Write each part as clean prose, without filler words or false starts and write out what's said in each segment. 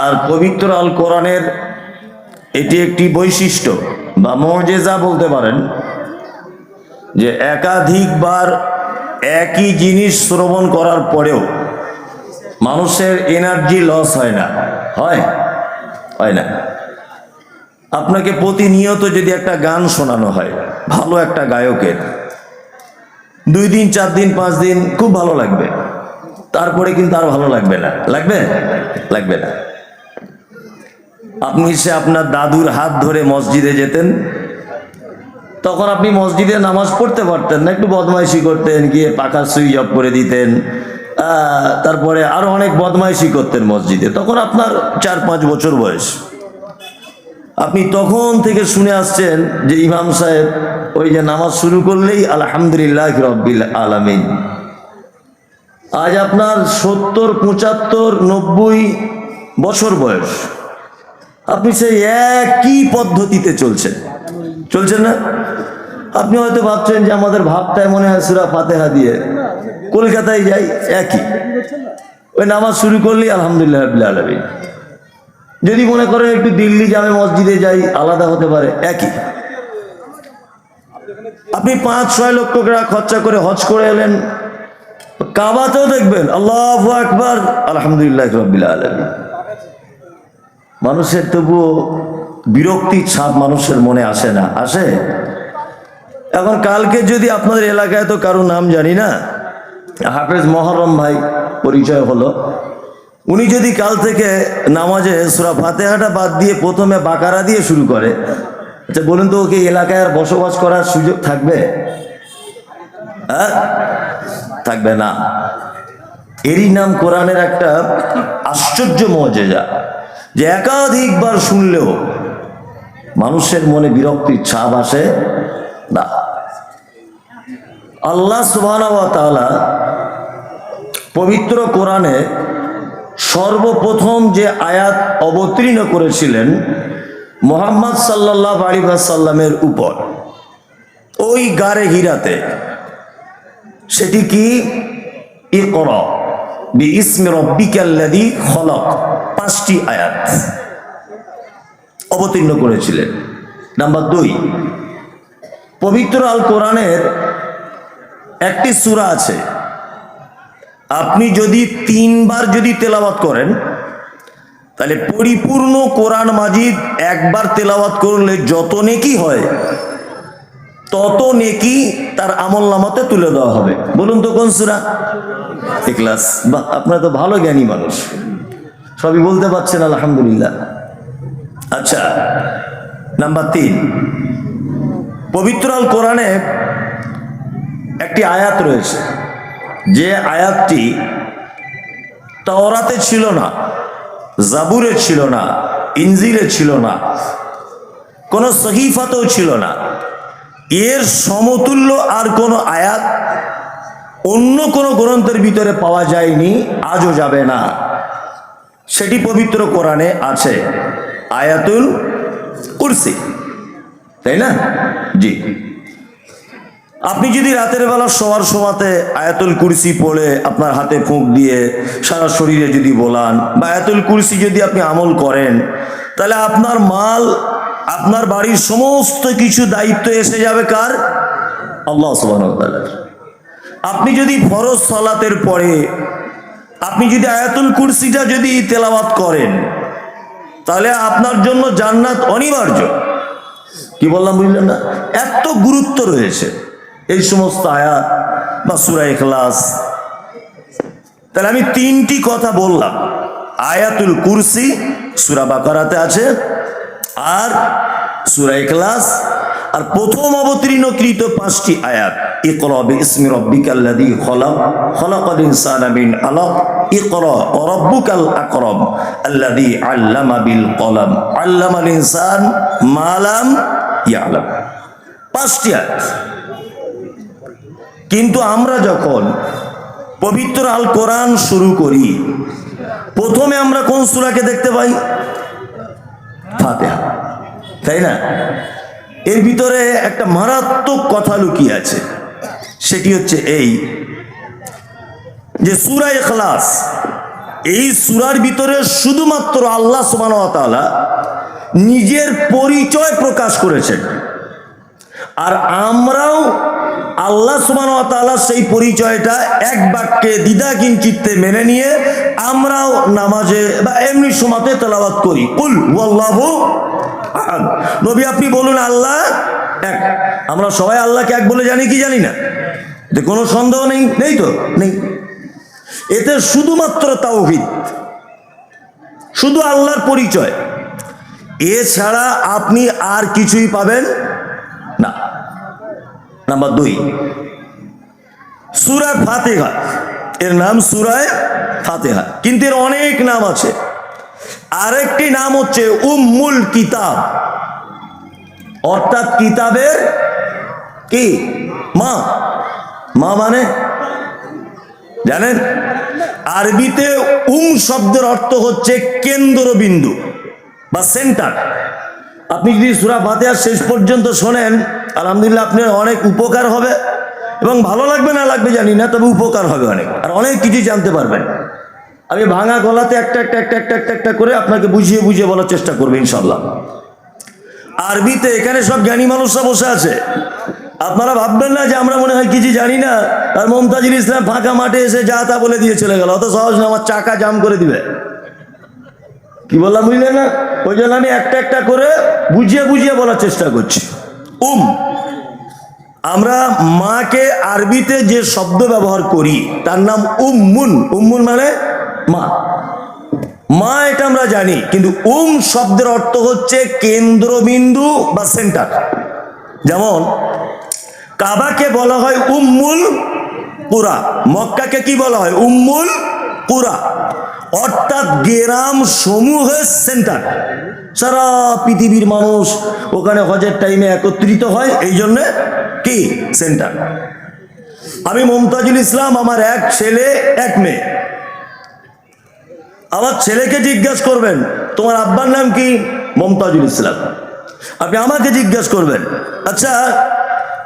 আর পবিত্র আল কোরআনের এটি একটি বৈশিষ্ট্য বা মুজিজা বলতে পারেন যে একাধিকবার একই জিনিস শ্রবণ করার পরেও মানুষের এনার্জি লস হয় না। হয় না। আপনাকে প্রতিনিয়ত যদি একটা গান শোনানো হয় ভালো একটা গায়কের, 2 দিন 4 দিন 5 দিন খুব ভালো লাগবে, তারপরে কিন্তু আর ভালো লাগবে না। লাগবে না। আপনি সে আপনার দাদুর হাত ধরে মসজিদে যেতেন, তখন আপনি মসজিদে নামাজ পড়তে পারতেন না, একটু বদমাইশি করতেন, গিয়ে পাখা সুইচ অফ করে দিতেন, তারপরে আরো অনেক বদমাইশি করতেন মসজিদে। তখন আপনার 4-5 বছর বয়স। আপনি তখন থেকে শুনে আসছেন যে ইমাম সাহেব ওই যে নামাজ শুরু করলেই আলহামদুলিল্লাহ রাব্বিল আলামিন। আজ আপনার 70, 75, 90 বছর বয়স, আপনি সেই একই পদ্ধতিতে চলছেন না? আপনি হয়তো ভাবছেন যে আমাদের ভাবটাই মনে হয় সূরা ফাতিহা দিয়ে, কলকাতায় যাই একই, ওই নামাজ শুরু করলেই আলহামদুলিল্লাহ রাব্বিল আলামিন। যদি মনে করেন একটু দিল্লি জামে মসজিদে যাই, আলাদা হতে পারে, একই। আপনি 5-6 লক্ষ টাকা খরচা করে হজ করে এলেন, কাবাতেও দেখবেন আল্লাহু আকবার আলহামদুলিল্লাহ রাব্বিল আলামিন। মানুষের তবুও বিরক্তির ছাপ মানুষের মনে আসে না? আসে। এখন কালকে যদি আপনাদের এলাকায়, তো কারো নাম জানি না, হাফেজ মহরম ভাই পরিচয় হলো, উনি যদি কাল থেকে নামাজে সূরা ফাতিহাটা বাদ দিয়ে প্রথমে বাকারা দিয়ে শুরু করে, আচ্ছা বলুন তো ওকে এলাকায় আর বসবাস করার সুযোগ থাকবে? থাকবে না। এরই নাম কোরআনের একটা আশ্চর্য মুজিজা, যে একাধিকবার শুনলেও মানুষের মনে বিরক্তির ছাপ আসে না। আল্লাহ সুবহানাহু ওয়া তাআলা পবিত্র কোরআনে সর্বপ্রথম যে আয়াত অবতীর্ণ করেছিলেন মুহাম্মদ সাল্লাল্লাহু আলাইহি ওয়াসাল্লামের উপর, ওই গারে হিরাতে, সেটি কি? ইকরা বিইসমি রাব্বিকাল্লাযী খলাক। 5টি আয়াত অবতীর্ণ করেছিলেন। নাম্বার 2, পবিত্র আল কোরআনের একটি সূরা আছে, আপনি যদি 3 বার যদি তেলাওয়াত করেন, তাহলে পরিপূর্ণ কোরআন মাজিদ একবার তেলাওয়াত করলে যত নেকি হয়, তত নেকি তার আমলনামাতে তুলে দেওয়া হবে। বলুন তো কোন সূরা? ইখলাস। বাহ, আপনারা তো ভালো জ্ঞানী মানুষ, সবই বলতে পারছেন, আলহামদুলিল্লাহ। আচ্ছা, নাম্বার 3, পবিত্র আল কোরআনে একটি আয়াত রয়েছে, যে আয়াতটি তাওরাতে ছিল না, জাবুরে ছিল না, ইনজিলে ছিল না, কোন সহিফাতেও ছিল না। এর সমতুল্য আর কোন আয়াত অন্য কোন গ্রন্থের ভিতরে পাওয়া যায়নি, আজও যাবে না। সেটি পবিত্র কোরআনে আছে, আয়াতুল কুরসি, তাই না? জি। আপনি যদি রাতের বেলা শোয়ার সময়তে আয়াতুল কুরসি পড়ে আপনার হাতে ফুঁক দিয়ে সারা শরীরে যদি বলান, বা আয়াতুল কুরসি যদি আপনি আমল করেন, তাহলে আপনার মাল, আপনার বাড়ির সমস্ত কিছু দায়িত্ব এসে যাবে কার? আল্লাহ সুবহানাহু ওয়া তাআলার। আপনি যদি ফরজ সালাতের পরে আপনি যদি আয়াতুল কুরসিটা যদি তেলাওয়াত করেন, তাহলে আপনার জন্য জান্নাত অনিবার্য। কি বললাম বুঝলেন না? এত গুরুত্ব রয়েছে এই সমস্ত আয়াত বা সূরা ইখলাস। তাহলে আমি 3টি কথা বললাম, আয়াতুল কুরসি সূরা বাকারাতে আছে, আর সূরা ইখলাস, আর প্রথম অবতীর্ণকৃত 5টি আয়াত, ইকরা বিইসমি রাব্বিকাল্লাযী খলাক, খলাকাল ইনসানা মিন আলাক, ইকরা ওয়া রাব্বুকাল আকরাম আল্লাযী আল্লামা বিল কলাম আল্লামাল ইনসান মা লাম ইয়ালাম। 5টি আয়াত। কিন্তু আমরা যখন পবিত্র আল কোরআন শুরু করি, প্রথমে আমরা কোন সূরাকে দেখতে পাই? ফাতিহা, তাই না? এর ভিতরে একটা মারাত্মক কথা লুকিয়ে আছে, সেটি হচ্ছে এই যে সূরা ইখলাস এই সূরার ভিতরে শুধুমাত্র আল্লাহ সুবহানাহু ওয়া তাআলা নিজের পরিচয় প্রকাশ করেছেন, আর আমরাও আল্লাহ সুবহানাহু ওয়া তাআলা সেই পরিচয়টা এক বাক্যে দ্বিধা কিঞ্চিতে মেনে নিয়ে আমরাও নামাজে বা এমনি সময়তে তেলাওয়াত করি, কুল ওয়াল্লাহু আহাদ। নবী আপনি বলুন আল্লাহ এক। আমরা সবাই আল্লাহকে এক বলে জানি কি জানি না? এতে কোনো সন্দেহ নেই, নেই তো নেই। এতে শুধুমাত্র তাওহীদ, শুধু আল্লাহর পরিচয়, এছাড়া আপনি আর কিছুই পাবেন না। নাম্বার 2, সূরা ফাতিহা। এর নাম সূরা ফাতিহা, কিন্তু এর অনেক নাম আছে। আরেকটি নাম হচ্ছে উম্মুল কিতাব, অর্থাৎ কিতাবের কি মা। মা মানে জানেন? আরবিতে শব্দের অর্থ হচ্ছে কেন্দ্রবিন্দু বা সেন্টার। আপনি যদি সূরা ফাতিহা শেষ পর্যন্ত শোনেন, আলহামদুলিল্লাহ আপনার অনেক উপকার হবে, এবং ভালো লাগবে না লাগবে জানি না, তবে উপকার হবে অনেক, আর অনেক কিছু জানতে পারবেন। আমি ভাঙা গলাতে একটা একটা একটা একটা একটা একটা করে আপনাকে বুঝিয়ে বুঝিয়ে বলার চেষ্টা করবো ইনশাল্লাহ। আরবিতে এখানে সব জ্ঞানী মানুষরা বসে আছে, আপনারা ভাববেন না যে আমরা মনে হয় কিছু জানি না, আর মমতাজুল ইসলাম ফাঁকা মাঠে এসে যা তা বলে দিয়ে চলে গেল। অত সহজ না, আমার চাকা জাম করে দিবে। কি বললাম বুঝলেন না? ওই জন্য আমি একটা একটা করে বুঝিয়ে বুঝিয়ে বলার চেষ্টা করছি। আমরা মাকে আরবিতে যে শব্দ ব্যবহার করি তার নাম উম্মুন। উম্মুন মানে মা। মা এটা আমরা জানি, কিন্তু শব্দের অর্থ হচ্ছে কেন্দ্রবিন্দু বা সেন্টার। যেমন কাবাকে বলা হয় উম্মুল কুরা, মক্কাকে কি বলা হয়? উম্মুল কুরা, অর্থাৎ গ্রাম সমূহের সেন্টার। সারা পৃথিবীর মানুষ ওখানে হজের টাইমে একত্রিত হয়, এই জন্য কি সেন্টার। আমি মমতাজুল ইসলাম, আমার এক ছেলে এক মেয়ে। আমার ছেলেকে জিজ্ঞাসা করবেন তোমার আব্বার নাম কি? মমতাজুল ইসলাম। আপনি আমাকে জিজ্ঞাসা করবেন, আচ্ছা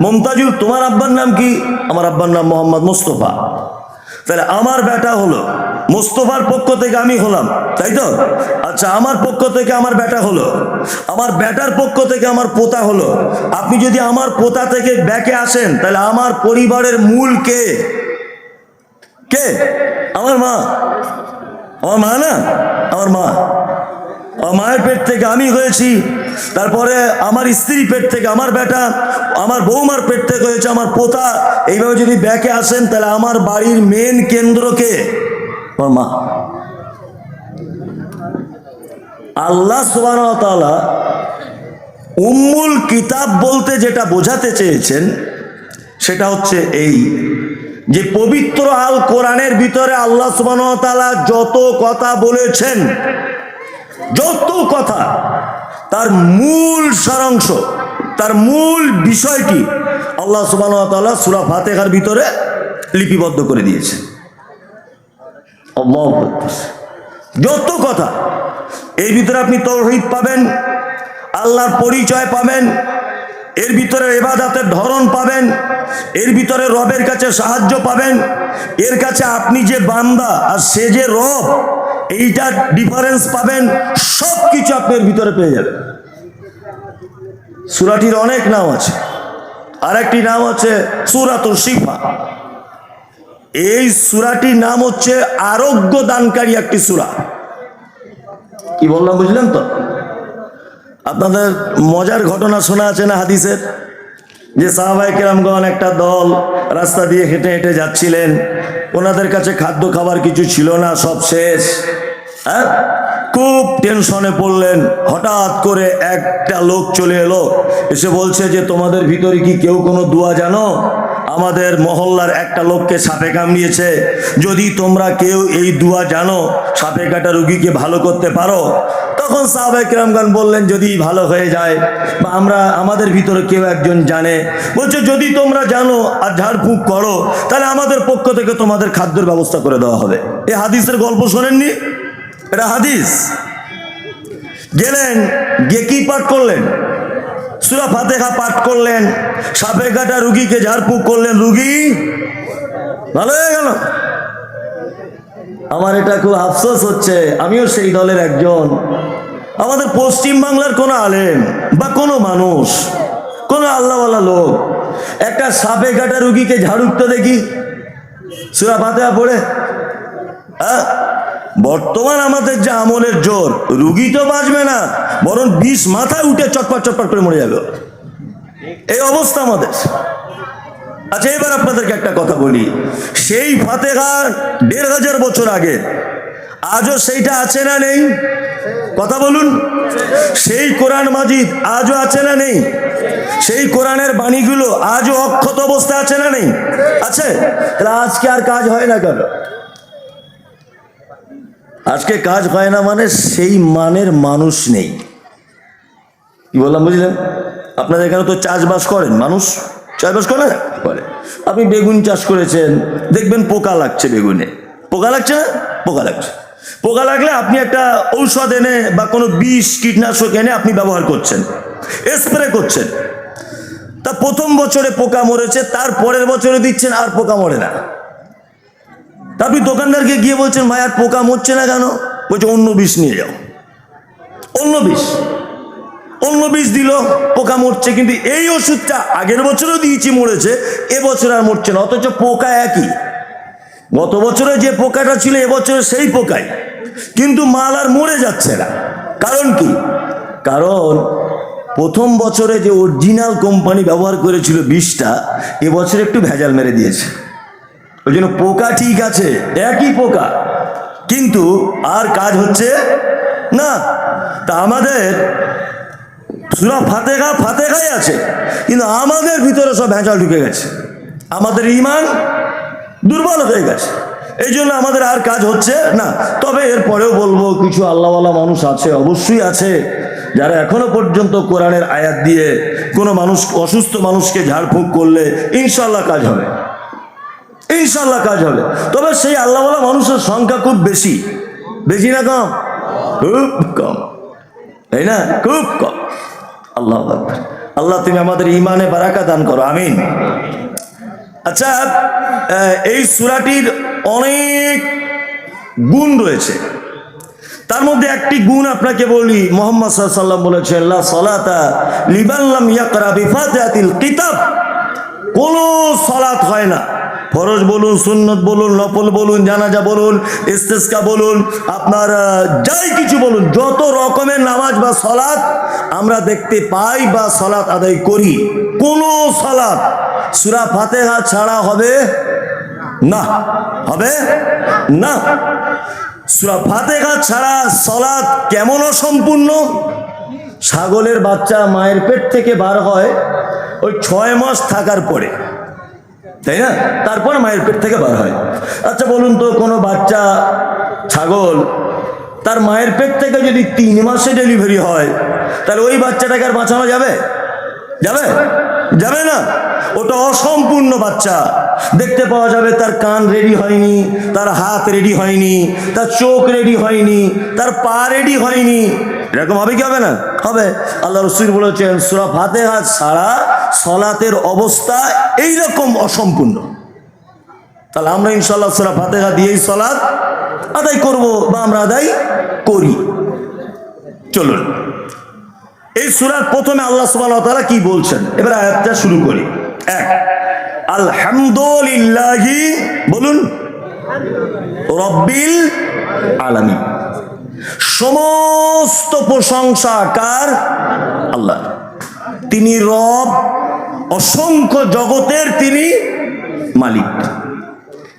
মমতাজুল তোমার আব্বার নাম কি? আমার আব্বার নাম মোহাম্মদ মোস্তফা। তাহলে আমার বেটা হলো, মোস্তফার পক্ষ থেকে আমি হলাম, তাই তো? আচ্ছা আমার পক্ষ থেকে আমার বেটা হলো, আমার বেটার পক্ষ থেকে আমার পোতা হলো। আপনি যদি আমার পোতা থেকে ব্যাকে আসেন, তাহলে আমার পরিবারের মূল কে? কে? আমার মা। আমার মা না, আমার মা। মায়ের পেট থেকে আমি হয়েছি, তারপরে আমার স্ত্রী পেট থেকে আমার বেটা, আমার বৌমার পেট থেকে হয়েছে আমার পোতা। এইভাবে যদি ব্যাকে আসেন, তাহলে আমার বাড়ির মেন কেন্দ্র কে? আমার মা। আল্লাহ সুবহানাহু ওয়া তাআলা উম্মুল কিতাব বলতে যেটা বোঝাতে চেয়েছেন সেটা হচ্ছে এই, যে পবিত্র আল কোরআনের ভিতরে আল্লাহ সুবহানাহু ওয়া তাআলা যত কথা বলেছেন, যত কথা, তার মূল সারাংশ, তার মূল বিষয়টি আল্লাহ সুবহানাহু ওয়া তাআলা সূরা ফাতিহার ভিতরে লিপিবদ্ধ করে দিয়েছে। আল্লাহু আকবার। যত কথা এর ভিতরে আপনি তাওহীদ পাবেন, আল্লাহর পরিচয় পাবেন, এর ভিতরে ইবাদতের ধরন পাবেন, এর ভিতরে রবের কাছে সাহায্য পাবেন, এর কাছে আপনি যে বান্দা আর সে যে রব, এইটার ডিফারেন্স পাবেন। সব কিছু আপনি এর ভিতরে পেয়ে যাবেন। সূরাটির অনেক নাম আছে, আর একটি নাম হচ্ছে সূরাতুল শিফা। এই সূরাটির নাম হচ্ছে আরোগ্য দানকারী একটি সূরা। কি বললাম বুঝলেন তো? আপনাদের মজার ঘটনা শোনা আছে না হাদিসের, যে সাহাবায়ে কেরামগণ একটা দল রাস্তা দিয়ে হেঁটে হেঁটে যাচ্ছিলেন, ওনাদের কাছে খাদ্য খাবার কিছু ছিল না, সব শেষ। হ্যাঁ, খুব টেনশনে পড়লেন। হঠাৎ করে একটা লোক চলে এলো, এসে বলছে যে তোমাদের ভিতরে কি কেউ কোনো দোয়া জানো? আমাদের মহল্লার একটা লোককে সাপে কামড়িয়েছে, যদি তোমরা কেউ এই দোয়া জানো, সাপে কাটা রোগীকে ভালো করতে পারো। তখন সাহাবায়ে কেরামগণ বললেন যদি ভালো হয়ে যায়, বা আমাদের ভিতরে কেউ একজন জানে, বলছে যদি তোমরা জানো আর ঝাড়ফুঁক করো, তাহলে আমাদের পক্ষ থেকে তোমাদের খাদ্যের ব্যবস্থা করে দেওয়া হবে। এই হাদিসের গল্প শোনেননি? এটা হাদিস। গেলেন, গিয়ে কি পাঠ করলেন? সূরা ফাতিহা পাঠ করলেন, সাপে কাটা রুগীকে ঝাড়ফুঁক করলেন, রুগী ভালো হয়ে গেল। আমার এটা খুব আফসোস হচ্ছে, আমিও সেই দলের একজন। আমাদের পশ্চিম বাংলার কোনো আলেম বা কোনো মানুষ, কোনো আল্লাহওয়ালা লোক একটা সাপে কাটা রুগীকে ঝাড়ুক তো দেখি সূরা ফাতিহা পড়ে। হ্যাঁ, বর্তমান আমাদের যে আমলের জোর, রুগী তো বাঁচবে না, বরং বিষ মাথায় উঠে চটপট চটপট করে মরে যাবে, এই অবস্থা আমাদের। আচ্ছা, এবার আপনাদেরকে একটা কথা বলি, সেই ফাতিহা ১৫০০ বছর আগে, আজও সেইটা আছে না নেই? কথা বলুন। সেই কোরআন মাজিদ আজও আছে না নেই? সেই কোরআনের বাণীগুলো আজও অক্ষত অবস্থায় আছে না নেই? আছে। তাহলে আজকে আর কাজ হয় না কেন? আজকে কাজ হয় না মানে সেই মানের মানুষ নেই। কি বললাম বুঝলেন? আপনাদের এখানে তো চাষবাস করেন, মানুষ চাষবাস করে না? করে। আপনি বেগুন চাষ করেছেন, দেখবেন পোকা লাগছে বেগুনে, পোকা লাগছে না? পোকা লাগছে। পোকা লাগলে আপনি একটা ঔষধ এনে বা কোনো বিষ কীটনাশক এনে আপনি ব্যবহার করছেন, স্প্রে করছেন। তা প্রথম বছরে পোকা মরেছে, তার পরের বছরে দিচ্ছেন, আর পোকা মরে না। তা আপনি দোকানদারকে গিয়ে বলছেন, ভাই আর পোকা মরছে না কেন? বলছে অন্য বিষ নিয়ে যাও। অন্য বিষ, অন্য বিষ দিল, পোকা মরছে। কিন্তু এই ওষুধটা আগের বছরও দিয়েছি, মরেছে, এবছর আর মরছে না, অথচ পোকা একই। গত বছরে যে পোকাটা ছিল এবছরে সেই পোকাই, কিন্তু মাল আর মরে যাচ্ছে না। কারণ কি? কারণ প্রথম বছরে যে অরিজিনাল কোম্পানি ব্যবহার করেছিল বিষটা, এবছর একটু ভেজাল মেরে দিয়েছে। ওই জন্য পোকা ঠিক আছে, একই পোকা, কিন্তু আর কাজ হচ্ছে না। তা আমাদের সূরা ফাতিহা ফাতিহাই আছে, কিন্তু আমাদের ভিতরে সব ভেজাল ঢুকে গেছে, আমাদের ঈমান দুর্বল হয়ে গেছে, এই জন্য আমাদের আর কাজ হচ্ছে না। তবে এরপরেও বলবো, কিছু আল্লাহওয়ালা মানুষ আছে, অবশ্যই আছে, যারা এখনো পর্যন্ত কোরআনের আয়াত দিয়ে কোনো মানুষ, অসুস্থ মানুষকে ঝাড়ফুঁক করলে ইনশাল্লাহ কাজ হবে, ইনশাল্লাহ কাজ হবে। তবে সেই আল্লাহওয়ালা মানুষের সংখ্যা খুব বেশি। বেশি না কম? খুব কম, তাই না? খুব কম। আল্লাহু আকবার। আল্লাহ তুমি আমাদের ঈমানে বারাকা দান করো, আমিন। আচ্ছা, এই সূরাটির অনেক গুণ রয়েছে, তার মধ্যে একটি গুণ আপনাকে বলি। মুহাম্মদ সাল্লাল্লাহু আলাইহি ওয়াসাল্লাম বলেছেন, লা সালাতা লিমান লাম ইয়াকরা বিফাতিহাতিল কিতাব। কোন সালাত হয় না, ফরজ বলুন, সুন্নত বলুন, নফল বলুন, জানাজা বলুন, ইস্তেসকা বলুন, আপনার যাই কিছু বলুন, যত রকমের নামাজ বা সালাত আমরা দেখতে পাই বা সালাত আদায় করি, কোন সালাত সূরা ফাতিহা ছাড়া হবে না, হবে না। সূরা ফাতিহা ছাড়া সালাত কেমন অসম্পূর্ণ? ছাগলের বাচ্চা মায়ের পেট থেকে বার হয় ওই 6 মাস থাকার পরে, তাই না? তারপর মায়ের পেট থেকে বার হয়। আচ্ছা বলুন তো, কোনো বাচ্চা ছাগল তার মায়ের পেট থেকে যদি 3 মাসে ডেলিভারি হয়, তাহলে ওই বাচ্চাটাকে আর বাঁচানো যাবে? যাবে? যাবে না। ওটা অসম্পূর্ণ বাচ্চা। দেখতে পাওয়া যাবে তার কান রেডি হয়নি, তার হাত রেডি হয়নি, তার চোখ রেডি হয়নি, তার পা রেডি হয়নি। এরকম হবে কি হবে না? হবে। আল্লাহ রাসূল বলেছেন, সূরা ফাতিহা ছাড়া সালাতের অবস্থা এইরকম অসম্পূর্ণ। তাহলে আমরা ইনশাআল্লাহ সূরা ফাতিহা দিয়েই সালাত আদায় করব বা আমরা আদায় করি। চলুন, এই সূরার প্রথমে আল্লাহ সুবহানাহু ওয়া তাআলা কি বলছেন, এবার আয়াতটা শুরু করি। এক, আলহামদুলিল্লাহি, বলুন, রব্বিল আলামিন। সমস্ত প্রশংসা কার? আল্লাহ। তিনি রব, অসংখ্য জগতের তিনি মালিক।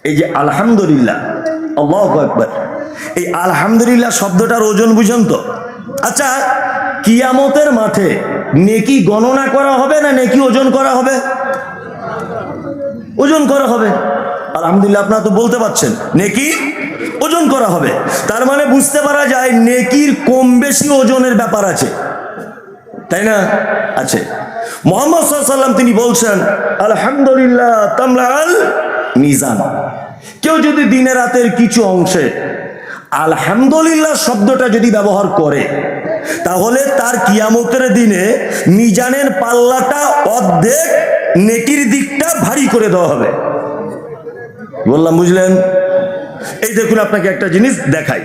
এই যে আলহামদুলিল্লাহ, আল্লাহু আকবার, এই আলহামদুলিল্লাহ শব্দটার ওজন বুঝেন তো? আচ্ছা, কিয়ামতের মাঠে নেকি গণনা করা হবে না নেকি ওজন করা হবে? ওজন করা হবে। আলহামদুলিল্লাহ আপনারা তো বলতে পারছেন, নেকি ওজন করা হবে। তার মানে বুঝতে পারা যায় নেকির কম বেশি ওজনের ব্যাপার আছে, তাই না? আছে। মুহাম্মদ সাল্লাল্লাহু আলাইহি ওয়াসাল্লাম তিনি বলছেন, আলহামদুলিল্লাহ তামলাল মিজান। কেউ যদি দিনে রাতের কিছু অংশে আলহামদুলিল্লাহ শব্দটা যদি ব্যবহার করে, তাহলে তার কিয়ামতের দিনে মিজানের পাল্লাটা অর্ধেক নেকির দিকটা ভারী করে দেওয়া হবে। বললাম বুঝলেন? এই দেখুন আপনাকে একটা জিনিস দেখাই,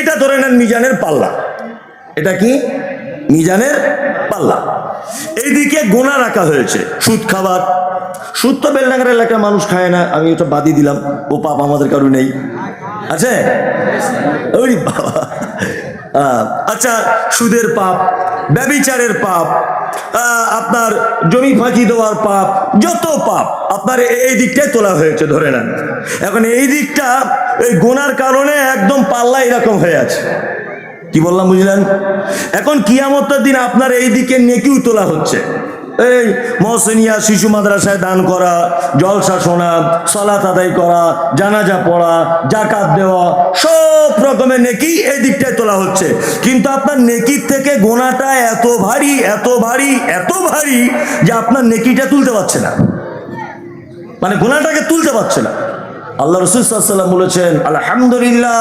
এটা ধরে নেন মিজানের পাল্লা। এটা কি? মিজানের পাল্লা। এইদিকে গোনা রাখা হয়েছে সুদ খাবার। সুদ তো বেলডাঙ্গার এলাকার মানুষ খায় না, আমি ওটা বাদই দিলাম, ও পাপ আমাদের কারো নেই, আছে? ওই বাবা। আচ্ছা, সুদের পাপ, ব্যভিচারের পাপ, আপনার জমি ফাঁকি দেওয়ার পাপ, যত পাপ আপনার এই দিকটাই তোলা হয়েছে ধরে নেন। এখন এই দিকটা এই গোনার কারণে একদম পাল্লা এরকম হয়ে আছে। কি বললাম বুঝলেন? এখন কিয়ামতের দিন আপনার এই দিকে নেকিও তোলা হচ্ছে। এই মহসিনিয়া শিশু মাদ্রাসায় দান করা, জলসা শোনা, সালাত আদায় করা, জানাজা পড়া, জাকাত দেওয়া, সব রকমের নেকি এই দিকটায় তোলা হচ্ছে। কিন্তু আপনার নেকির থেকে গোনাটা এত ভারী, এত ভারী, এত ভারী যে আপনার নেকিটা তুলতে পারছে না, মানে গোনাটাকে তুলতে পারছে না। আল্লাহ রাসূল সাল্লাল্লাহু আলাইহি ওয়াসাল্লাম বলেছেন, আলহামদুলিল্লাহ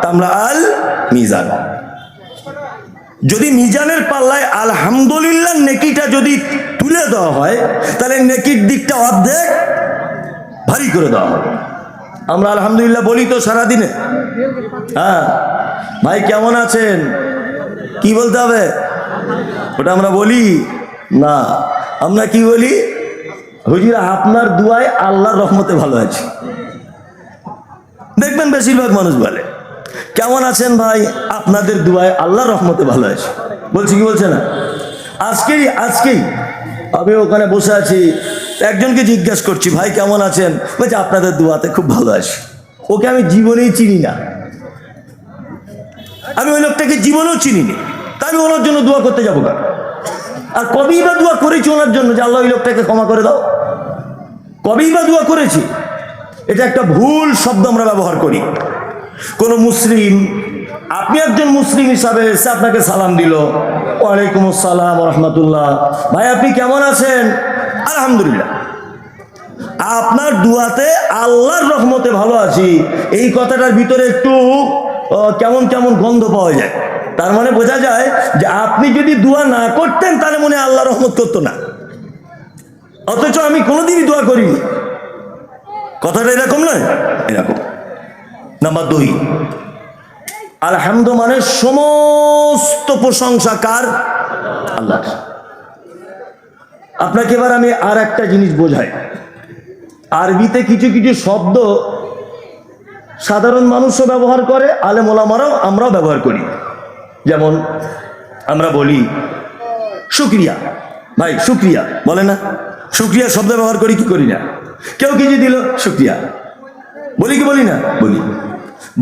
তামলা আল মিজান। যদি মিজানের পাল্লায় আলহামদুলিল্লাহ নেকিটা যদি তুলে দেওয়া হয়, তাহলে নেকির দিকটা অর্ধেক ভারী করে দেওয়া হবে। আমরা আলহামদুলিল্লাহ বলি তো সারাদিনে। হ্যাঁ ভাই কেমন আছেন, কি বলতে হবে? ওটা আমরা বলি না, আমরা কি বলি? হুজুর আপনার দুয়ায় আল্লাহর রহমতে ভালো আছি। দেখবেন বেশিরভাগ মানুষ বলে কেমন আছেন ভাই, আপনাদের দুয়ায় আল্লাহর রহমতে ভালো আছে। বলছি কি বলছে না? আজকেই আমি ওখানে বসে আছি, একজনকে জিজ্ঞাসা করছি ভাই কেমন আছেন, বলছে আপনাদের দুয়াতে খুব ভালো আছি। ওকে আমি জীবনেই চিনি না, আমি ওই লোকটাকে জীবনেও চিনিনি, তা আমি ওনার জন্য দোয়া করতে যাবো কেন? আর কবেই বা দোয়া করেছি ওনার জন্য যে আল্লাহ ওই লোকটাকে ক্ষমা করে দাও? কবেই বা দোয়া করেছি? এটা একটা ভুল শব্দ আমরা ব্যবহার করি। কোন মুসলিম, আপনি একজন মুসলিম হিসাবে এসে আপনাকে সালাম দিল, ওয়ালাইকুম আসসালাম ওয়া রাহমাতুল্লাহ, ভাই আপনি কেমন আছেন? আলহামদুলিল্লাহ। আপনার দুয়াতে আল্লাহর রহমতে ভালো আছি, এই কথাটার ভিতরে একটু কেমন কেমন গন্ধ পাওয়া যায়। তার মানে বোঝা যায় যে আপনি যদি দোয়া না করতেন তাহলে মনে হয় আল্লাহ রহমত করতো না, অথচ আমি কোনোদিনই দোয়া করিনি। কথাটা এরকম নয়? এরকম। নাম্বার 2, আলহামদু মানে সমস্ত প্রশংসা কার? আল্লাহ। আপনাকে এবার আমি আর একটা জিনিস বোঝাই। আরবিতে কিছু কিছু শব্দ সাধারণ মানুষও ব্যবহার করে, আলেম ওলামারাও, আমরাও ব্যবহার করি। যেমন আমরা বলি শুকরিয়া, ভাই শুকরিয়া বলে না? শুকরিয়া শব্দ ব্যবহার করি কি করি না? কেউ কিছু দিল শুকরিয়া বলি কি বলি না? বলি।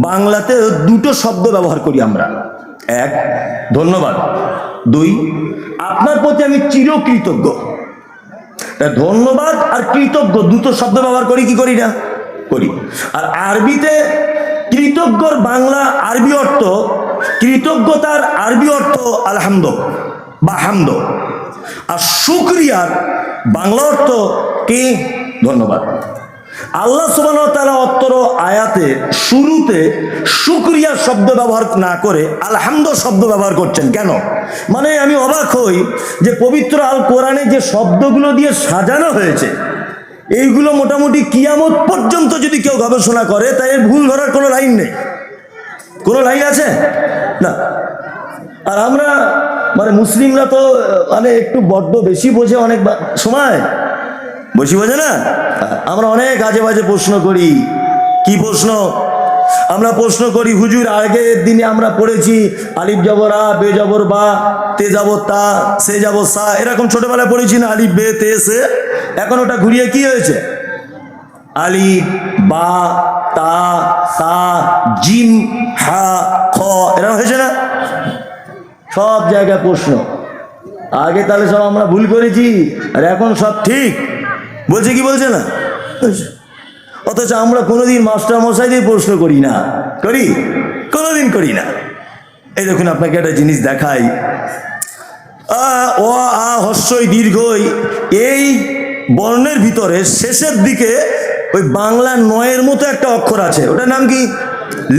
বাংলাতে দুটো শব্দ ব্যবহার করি আমরা, 1 ধন্যবাদ, 2 আপনার প্রতি আমি চিরকৃতজ্ঞ। ধন্যবাদ আর কৃতজ্ঞ দুটো শব্দ ব্যবহার করি কি করি না? করি। আর আরবিতে কৃতজ্ঞর বাংলা আরবি অর্থ, কৃতজ্ঞতার আরবি অর্থ আলহামদ বা হামদ, আর শুকরিয়ার বাংলা অর্থ কি? ধন্যবাদ। আল্লাহ সুবহানাহু ওয়া তাআলা অত্তর আয়াতে শুরুতে শুকরিয়া শব্দ ব্যবহার না করে আলহামদ শব্দ ব্যবহার করছেন কেন? মানে আমি অবাক হই যে পবিত্র আল কোরআনে যে শব্দগুলো দিয়ে সাজানো হয়েছে, এইগুলো মোটামুটি কিয়ামত পর্যন্ত যদি কেউ গবেষণা করে তাই এর ভুল ধরার কোনো লাইন নেই। কোনো লাইন আছে না। আর আমরা মানে মুসলিমরা তো মানে একটু বড্ড বেশি বোঝে, অনেক সময় বেশি বোঝে না। আমরা অনেক আজে বাজে প্রশ্ন করি। কি প্রশ্ন? আমরা প্রশ্ন করি, হুজুর আগের দিনে আমরা পড়েছি আলিফ জবর আ, বে জবর বা, তে জবর তা, সে জবর সা, এরকম ছোটবেলায় পড়েছি না আলিফ বে তে সে। এখন ওটা ঘুরিয়ে কি হয়েছে? আলিফ বা তা সা জিম হা খ, এরকম হয়েছে না? সব জায়গায় প্রশ্ন। আগে তাহলে সব আমরা ভুল করেছি আর এখন সব ঠিক বলছে কি বলছে না? অথচ আমরা কোনোদিন মাস্টার মশাই দিয়ে প্রশ্ন করি না, করি? কোনোদিন করি না। এই দেখুন আপনাকে একটা জিনিস দেখাই, অ আ হস্যই দীর্ঘই, এই বর্ণের ভিতরে শেষের দিকে ওই বাংলা 9-এর মতো একটা অক্ষর আছে, ওটার নাম কি?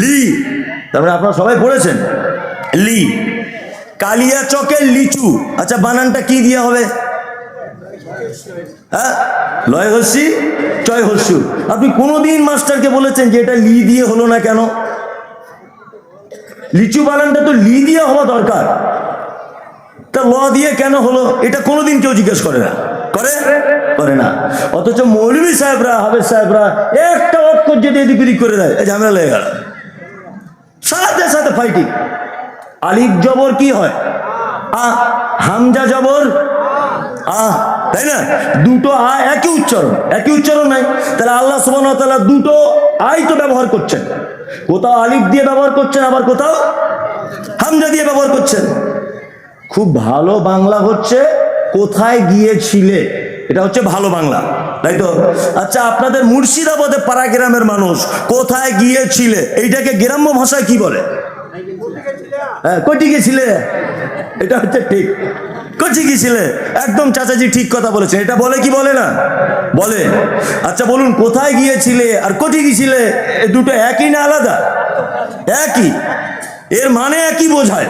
লি। তারপরে আপনারা সবাই পড়েছেন লি। কালিয়া চকের লিচু, আচ্ছা বানানটা কি দিয়ে হবে? হ্যাঁ, লয় হস্যি চ চয় হস্যু। আপনি কোনোদিন মাস্টারকে বলেছেন যে এটা লি দিয়ে হলো না কেন? লিচু বানানটা তো লি দিয়ে হওয়া দরকার, তা ল দিয়ে কেন হলো? এটা কোনোদিন কেউ জিজ্ঞেস করে না, করে না। অথচ মৌলভী সাহেবরা, হাফেজ সাহেবরা একটা অক্ষর যদি এদিক ওদিক করে দেয়, ঝামেলা লেগে গেল, সাথে সাথে ফাইটিং। আলিফ জবর কি হয়? আ, হামজা জবর আ, তাই না? দুটো আ একই উচ্চারণ নাই। তাহলে আল্লাহ সুবহানাহু ওয়া তাআলা দুটো আই তো ব্যবহার করছেন, কোথাও আলিফ দিয়ে ব্যবহার করছেন, আবার কোথাও হামজা দিয়ে ব্যবহার করছেন। খুব ভালো বাংলা হচ্ছে কোথায় গিয়েছিলে, এটা হচ্ছে ভালো বাংলা, তাই তো? আচ্ছা, আপনাদের মুর্শিদাবাদে পাড়া গ্রামের মানুষ কোথায় গিয়েছিলে এইটাকে গ্রাম্য ভাষায় কি বলে? হ্যাঁ, কটি গেছিলে, এটা হচ্ছে ঠিক, কটি গেছিলে। একদম চাচাজি ঠিক কথা বলেছেন, এটা বলে কি বলে না? বলে। আচ্ছা বলুন, কোথায় গিয়েছিলে আর কটি গেছিলে, দুটো একই না আলাদা? একই, এর মানে একই বোঝায়,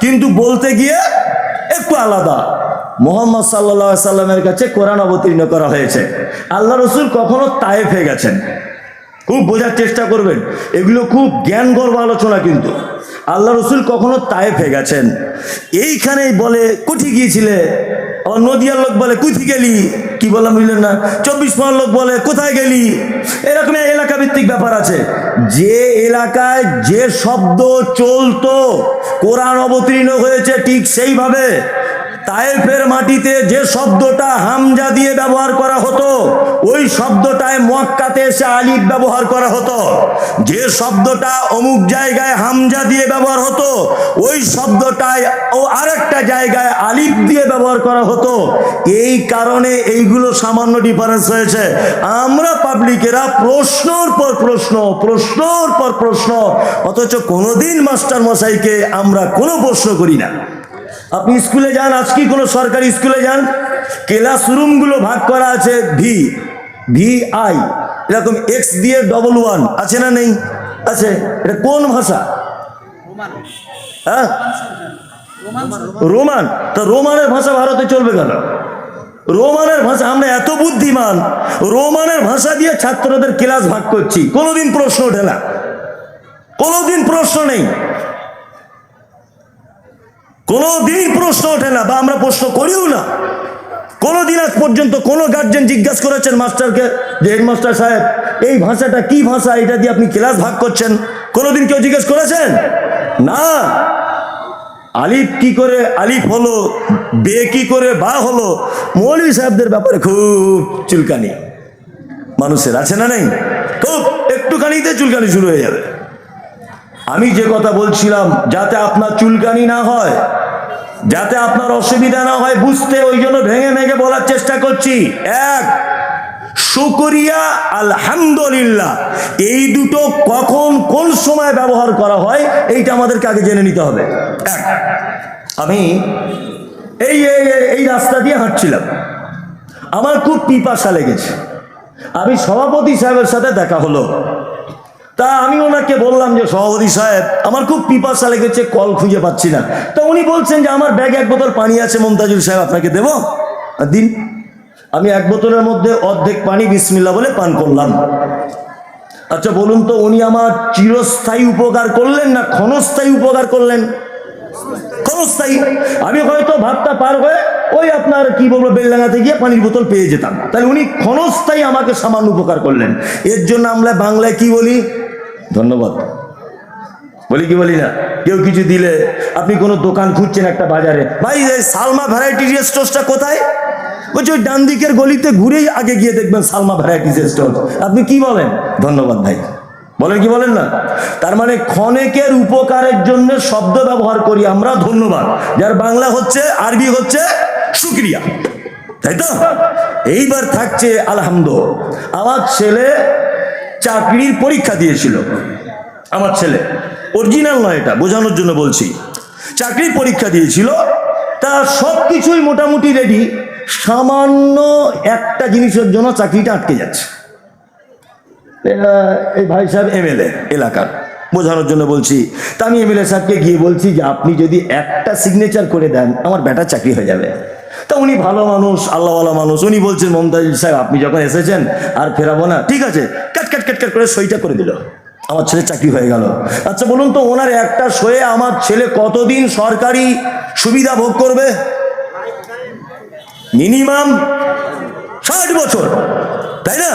কিন্তু বলতে গিয়ে একটু আলাদা। মুহাম্মদ সাল্লাল্লাহু আলাইহি সাল্লামের কাছে কোরআন অবতীর্ণ করা হয়েছে। আল্লাহ রসুল কখনো তায়েফে গেছেন, খুব বোঝার চেষ্টা করবেন, এগুলো খুব জ্ঞানগর্ভ আলোচনা। কিন্তু আল্লাহ রসুল কখনো তায়েফে গেছেন, এইখানেই বলে কুঠি গিয়েছিলে। আবার নদিয়ার লোক বলে কুথি গেলি, কি বললাম বুঝলেন না? 24 পর লোক বলে কোথায় গেলি। এরকম এলাকা ভিত্তিক ব্যাপার আছে। যে এলাকায় যে শব্দ চলতো, কোরআন অবতীর্ণ হয়েছে ঠিক সেইভাবে। তায়েফের মাটিতে যে শব্দটা হামজা দিয়ে ব্যবহার করা হতো, ওই শব্দটায় মক্কাতে এসে আলিফ ব্যবহার করা হতো। যে শব্দটা অমুক জায়গায় হামজা দিয়ে ব্যবহার হতো, ওই শব্দটায় ও আরেকটা জায়গায় আলিফ দিয়ে ব্যবহার করা হতো। এই কারণে এইগুলো সামান্য ডিফারেন্স হয়েছে। আমরা পাবলিকেরা প্রশ্নর পর প্রশ্ন, অথচ কোনোদিন মাস্টার মশাইকে আমরা কোনো প্রশ্ন করি না। আপনি স্কুলে যান, আজকে কোনো সরকারি স্কুলে যান, ক্লাসরুমগুলো ভাগ করা আছে VI, এরকম X দিয়ে 11 আছে না নেই? আছে। এটা কোন ভাষা? হ্যাঁ, রোমান। তা রোমানের ভাষা ভারতে চলবে কেন? রোমানের ভাষা, আমরা এত বুদ্ধিমান, রোমানের ভাষা দিয়ে ছাত্রদের ক্লাস ভাগ করছি, কোনোদিন প্রশ্ন ওঠে না, কোনোদিন প্রশ্ন নেই, কোনোদিন প্রশ্ন ওঠে না, বা আমরা প্রশ্ন করিও না। কোনোদিন আজ পর্যন্ত কোনো গার্জেন জিজ্ঞাসা করেছেন মাস্টারকে যে হেডমাস্টার সাহেব এই ভাষাটা কি ভাষা, এটা দিয়ে আপনি ক্লাস ভাগ করছেন? কোনোদিন কেউ জিজ্ঞেস করেছেন? না। আলিফ কি করে আলিফ হলো, বে কি করে বা হলো, মৌলভী সাহেবদের ব্যাপারে খুব চুলকানি মানুষের, আছে না নেই? খুব একটুখানিতে চুলকানি শুরু হয়ে যাবে। আমি যে কথা বলছিলাম, যাতে আপনার চুলকানি না হয়, যাতে আপনার অসুবিধা না হয় বুঝতে, ওই জন্য ভেঙে বলার চেষ্টা করছি। এক, শুকরিয়া, আলহামদুলিল্লাহ, এই দুটো কখন কোন সময় ব্যবহার করা হয় এইটা আমাদেরকে আগে জেনে নিতে হবে। এক, আমি এই রাস্তা দিয়ে হাঁটছিলাম, আমার খুব পিপাসা লেগেছে। আমি সভাপতি সাহেবের সাথে দেখা হলো, তা আমি ওনাকে বললাম যে সভাপতি সাহেব আমার খুব পিপাসা লেগেছে, কল খুঁজে পাচ্ছি না। তা উনি বলছেন যে আমার ব্যাগে 1 বোতল পানি আছে, মমতাজুল সাহেব আপনাকে দেবো, দিন। আমি 1 বোতলের মধ্যে অর্ধেক পানি বিসমিল্লাহ বলে পান করলাম। আচ্ছা বলুন তো, উনি আমার চিরস্থায়ী উপকার করলেন না ক্ষণস্থায়ী উপকার করলেন? ক্ষণস্থায়ী। আমি হয়তো ভাতটা পার হয়ে ওই আপনার কি বলবো বেলডাঙ্গাতে গিয়ে পানির বোতল পেয়ে যেতাম, তাহলে উনি ক্ষণস্থায়ী আমাকে সামান্য উপকার করলেন। এর জন্য আমরা বাংলায় কি বলি? ধন্যবাদ বলি কি বলি না? কেউ কিছু দিলে, আপনি কোনো দোকান খুঁজছেন একটা বাজারে, ভাই সালমা ভ্যারাইটি স্টোরটা কোথায়? বলছি ওই ডান দিকের গলিতে ঘুরেই আগে গিয়ে দেখবেন সালমা ভ্যারাইটি স্টোর। আপনি কি বলেন? ধন্যবাদ ভাই বলেন কি বলেন না? তার মানে ক্ষণেকের উপকারের জন্য শব্দ ব্যবহার করি আমরা ধন্যবাদ, যার বাংলা হচ্ছে, আরবি হচ্ছে শুকরিয়া, তাই তো? এইবার থাকছে আলহামদুলিল্লাহ। আমার ছেলে চাকরির পরীক্ষা দিয়েছিল, আমার ছেলে, অরিজিনাল নয়, এটা বোঝানোর জন্য বলছি। চাকরির পরীক্ষা দিয়েছিল, তা সব কিছুই মোটামুটি রেডি, সামান্য একটা জিনিসের জন্য চাকরিটা আটকে যাচ্ছে। এই ভাই সাহেব MLA এলাকার, বোঝানোর জন্য বলছি। তা আমি MLA সাহেবকে গিয়ে বলছি যে আপনি যদি একটা সিগনেচার করে দেন আমার বেটার চাকরি হয়ে যাবে। তা উনি ভালো মানুষ, আল্লাহওয়ালা মানুষ, উনি বলছেন মমতাজ সাহেব আপনি যখন এসেছেন আর ফেরাবো না, ঠিক আছে, ক্যাট ক্যাট ক্যাট ক্যাট করে সইটা করে দিল, আমার ছেলে চাকরি হয়ে গেল। আচ্ছা বলুন তো, ওনার একটা সয়ে আমার ছেলে কতদিন সরকারি সুবিধা ভোগ করবে? মিনিমাম 60 বছর, তাই না?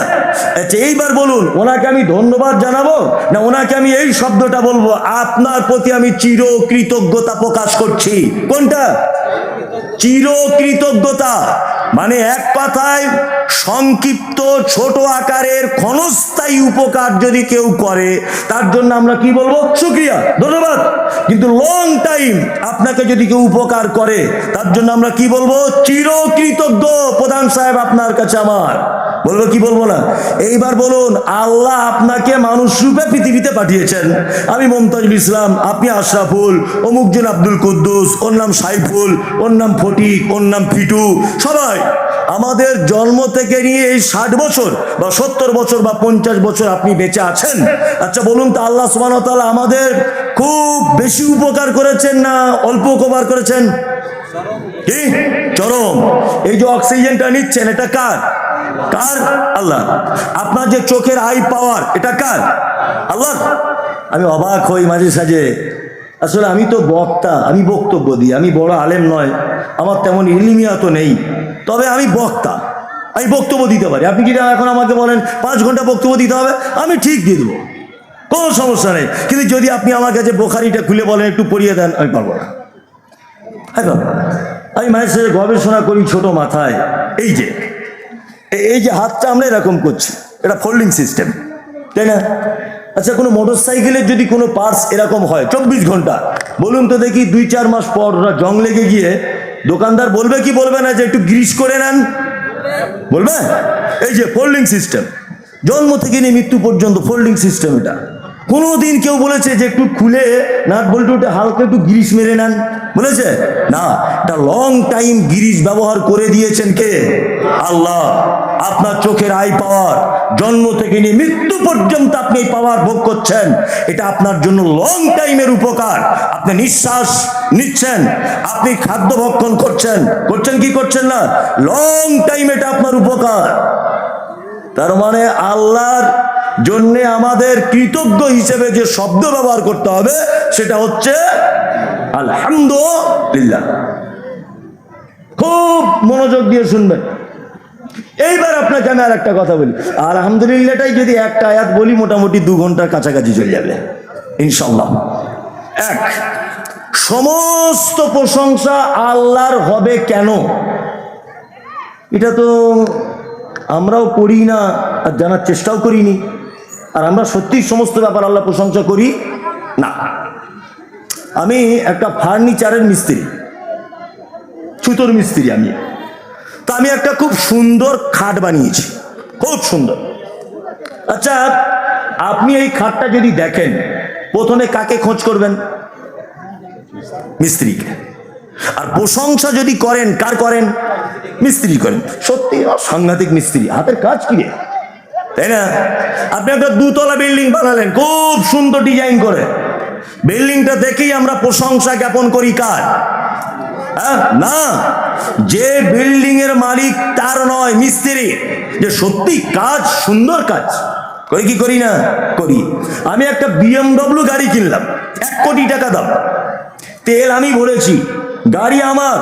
আচ্ছা এইবার বলুন, ওনাকে আমি ধন্যবাদ জানাবো না ওনাকে আমি এই শব্দটা বলবো, আপনার প্রতি আমি চিরকৃতজ্ঞতা প্রকাশ করছি? কোনটা? চিরকৃতজ্ঞতা। মানে এক কথায় সংক্ষিপ্ত ছোট আকারের ক্ষণস্থায়ী উপকার যদি কেউ করে তার জন্য আমরা কি বলবো? শুকরিয়া, ধন্যবাদ। কিন্তু লং টাইম আপনাকে যদি কেউ উপকার করে তার জন্য আমরা কি বলবো? চিরকৃতজ্ঞ প্রধান সাহেব আপনার কাছে আমার। বলবো কি বলবো না? এইবার বলুন, আল্লাহ আপনাকে মানুষ রূপে পৃথিবীতে পাঠিয়েছেন। আমি মমতাজুল ইসলাম, আপনি আশরাফুল, অমুকজন আব্দুল কুদ্দুস, ওর নাম সাইফুল, ওর নাম ফটিক, ওর নাম ফিটু, সবাই আমাদের জন্ম থেকে নিয়ে এই 60 বছর বা 70 বছর বা 50 বছর আপনি বেঁচে আছেন। আচ্ছা বলুন তো, আল্লাহ সুবহানাহু ওয়া তাআলা আমাদের খুব বেশি উপকার করেছেন না অল্প উপকার করেছেন? কি চরম। এই যে অক্সিজেনটা নিচ্ছেন এটা কার? কার? আল্লাহ। আপনার যে চোখের আই পাওয়ার এটা কার? আল্লাহ। আমি অবাক হই মাঝে সাঝে, আসলে আমি তো বক্তা, আমি বক্তব্য দিই, আমি বড় আলেম নয়, আমার তেমন ইলমিয়া তো নেই, তবে আমি বক্তা, আমি বক্তব্য দিতে পারি। আপনি কি এখন আমাকে বলেন 5 ঘন্টা বক্তব্য দিতে হবে, আমি ঠিক দিয়ে দেবো, কোনো সমস্যা নেই। কিন্তু যদি আপনি আমার কাছে বোখারিটা খুলে বলেন একটু পড়িয়ে দেন, আমি পারবো না। আমি মায়ের সাথে গবেষণা করি ছোট মাথায়। এই যে হাতটা আমরা এরকম করছি, এটা ফোল্ডিং সিস্টেম, তাই না? আচ্ছা কোনো মোটর সাইকেলের যদি কোনো পার্টস এরকম হয় 24 ঘন্টা, বলুন তো দেখি 2-4 মাস পর ওরা জং লেগে গিয়ে দোকানদার বলবে কি বলবে না যে একটু গ্রিস করে নেন? বলবে। এই যে ফোল্ডিং সিস্টেম, জন্ম থেকে নিয়ে মৃত্যু পর্যন্ত ফোল্ডিং সিস্টেম। এটা কোনোদিন কেউ বলেছে যে একটু খুলে নাট বল্টুটা হালকা একটু গ্রিস মেরে নেন? বলেছে না। এটা লং টাইম গ্রিস ব্যবহার করে দিয়েছেন কে? আল্লাহ। আপনার চোখের আই পাওয়ার, জন্ম থেকে নিয়ে মৃত্যু পর্যন্ত আপনি এই পাওয়ার ভোগ করছেন, এটা আপনার জন্য লং টাইমের উপকার। আপনি নিঃশ্বাস নিচ্ছেন, আপনি খাদ্য ভক্ষণ করছেন, কি করছেন না? লং টাইম এটা আপনার উপকার। তার মানে আল্লাহর জন্য আমাদের কৃতজ্ঞ হিসেবে যে শব্দ ব্যবহার করতে হবে সেটা হচ্ছে আলহামদুলিল্লাহ। খুব মনোযোগ দিয়ে শুনবেন। এইবার আপনাকে আমি আর একটা কথা বলি, আলহামদুলিল্লাহটাই যদি একটা আয়াত বলি মোটামুটি 2 ঘন্টার কাছাকাছি চলে যাবে ইনশাআল্লাহ। এক, সমস্ত প্রশংসা আল্লাহর হবে কেন? এটা তো আমরাও করি না আর জানার চেষ্টাও করিনি, আর আমরা সত্যি সমস্ত ব্যাপার আল্লাহ প্রশংসা করি না। আমি একটা ফার্নিচারের মিস্ত্রি, ছুতোর মিস্ত্রি আমি। তো আমি একটা খুব সুন্দর খাট বানিয়েছি, খুব সুন্দর। আচ্ছা আপনি এই খাটটা যদি দেখেন, প্রথমে কাকে খোঁজ করবেন? মিস্ত্রিকে। আর প্রশংসা যদি করেন কার করেন? মিস্ত্রি করেন। সত্যি সাংঘাতিক মিস্ত্রি, হাতের কাজ কি রে, তাই না? আপনি একটা 2 তলা বিল্ডিং বানালেন খুব সুন্দর ডিজাইন করে, বিল্ডিংটা দেখেই আমরা প্রশংসা জ্ঞাপন করি কার? না, যে বিল্ডিং এর মালিক তার নয়, মিস্ত্রি, যে সত্যি কাজ সুন্দর কাজ করি কি করি না? করি। আমি একটা BMW গাড়ি কিনলাম, 1 কোটি টাকা দাম, তেল আমি ভরেছি, গাড়ি আমার,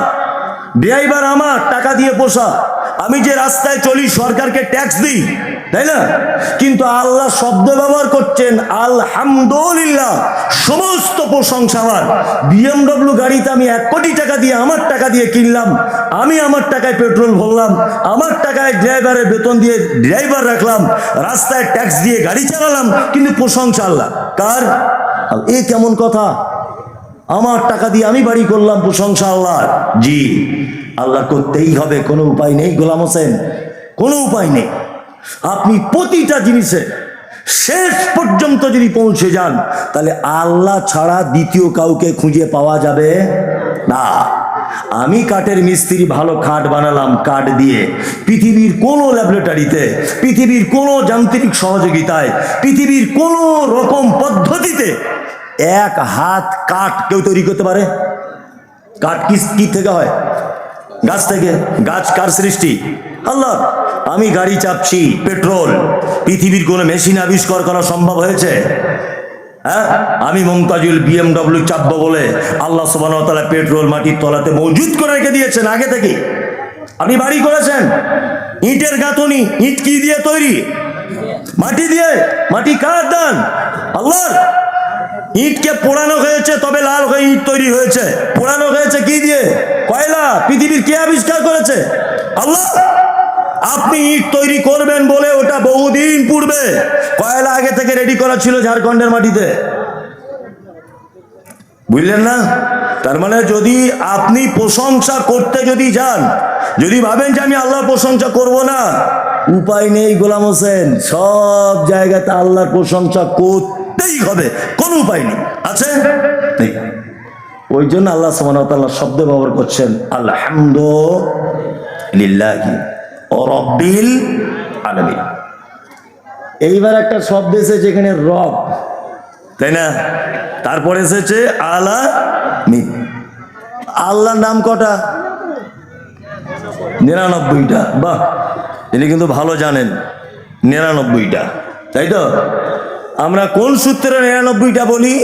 ড্রাইভার আমার, টাকা দিয়ে পোষা। আমি যে রাস্তায় চলি সরকারকে ট্যাক্স দিই, তাই না? কিন্তু আল্লাহ শব্দ ব্যবহার করছেন আলহামদুলিল্লাহ, সমস্ত প্রশংসা আমার। BMW গাড়িতে আমি 1 কোটি টাকা দিয়ে, আমার টাকা দিয়ে কিনলাম, আমি আমার টাকায় পেট্রোল ভরলাম, আমার টাকায় ড্রাইভারের বেতন দিয়ে ড্রাইভার রাখলাম, রাস্তায় ট্যাক্স দিয়ে গাড়ি চালালাম, কিন্তু প্রশংসা আল্লাহ কার? এ কেমন কথা? আমার টাকা দিয়ে আমি বাড়ি করলাম, প্রশংসা আল্লাহর। জি, আল্লাহ করতেই হবে, কোনো উপায় নেই গোলাম হোসেন, কোনো উপায় নেই। আপনি প্রতিটা জিনিসে শেষ পর্যন্ত যদি পৌঁছে যান তাহলে আল্লাহ ছাড়া দ্বিতীয় কাউকে খুঁজে পাওয়া যাবে না। আমি কাঠের মিস্ত্রি, ভালো খাট বানালাম কাঠ দিয়ে, পৃথিবীর কোনো ল্যাবরেটরিতে, পৃথিবীর কোনো যান্ত্রিক সহযোগিতায়, পৃথিবীর কোনো রকম পদ্ধতিতে 1 হাত কাঠ কেউ তৈরি করতে পারে? কাঠ কি থেকে হয়? গাছ থেকে। গাছ কার সৃষ্টি? আল্লাহ। আমি গাড়ি চাপছি পেট্রোল, পৃথিবীর কোনো মেশিন আবিষ্কার করা সম্ভব হয়েছে? হ্যাঁ, আমি মমতাজুল BMW চাপবো বলে আল্লাহ সুবহানাহু ওয়া তাআলা পেট্রোল মাটির তলাতে মজুদ করে রেখে দিয়েছেন আগে থেকে। আপনি বাড়ি করেছেন, ইটের গাঁথনি, ইট কি দিয়ে তৈরি? মাটি দিয়ে। মাটি কার দান? আল্লাহর। ইটকে পোড়ানো হয়েছে তবে লাল হয়ে ইট তৈরি হয়েছে। পোড়ানো হয়েছে কি দিয়ে? কয়লা। পৃথিবীর কে আবিষ্কার করেছে? আল্লাহ। আপনি ইট তৈরি করবেন বলে ওটা বহুদিন পূর্বে কয়লা আগে থেকে রেডি করা ছিল ঝাড়খণ্ডের মাটিতে, বুঝলেন না? তার মানে যদি আপনি প্রশংসা করতে যদি যান, যদি ভাবেন যে আমি আল্লাহর প্রশংসা করব না, উপায় নেই গোলাম হোসেন, সব জায়গাতে আল্লাহর প্রশংসা করতেই হবে, কোনো উপায় নেই। আছে? নেই। ওই জন্য আল্লাহ সুবহানাহু ওয়া তাআলা শব্দ ব্যবহার করছেন আলহামদুলিল্লাহি রাব্বিল আলামিন। এইবার একটা শব্দ এসেছে যেখানে রব, তাই না? তারপরে এসেছে আলামিন। আল্লাহর নাম কটা? 99টা। বাহ, তিনি কিন্তু ভালো জানেন 99টা, তাই তো? আমরা কোন সূত্রে 99টা বলি?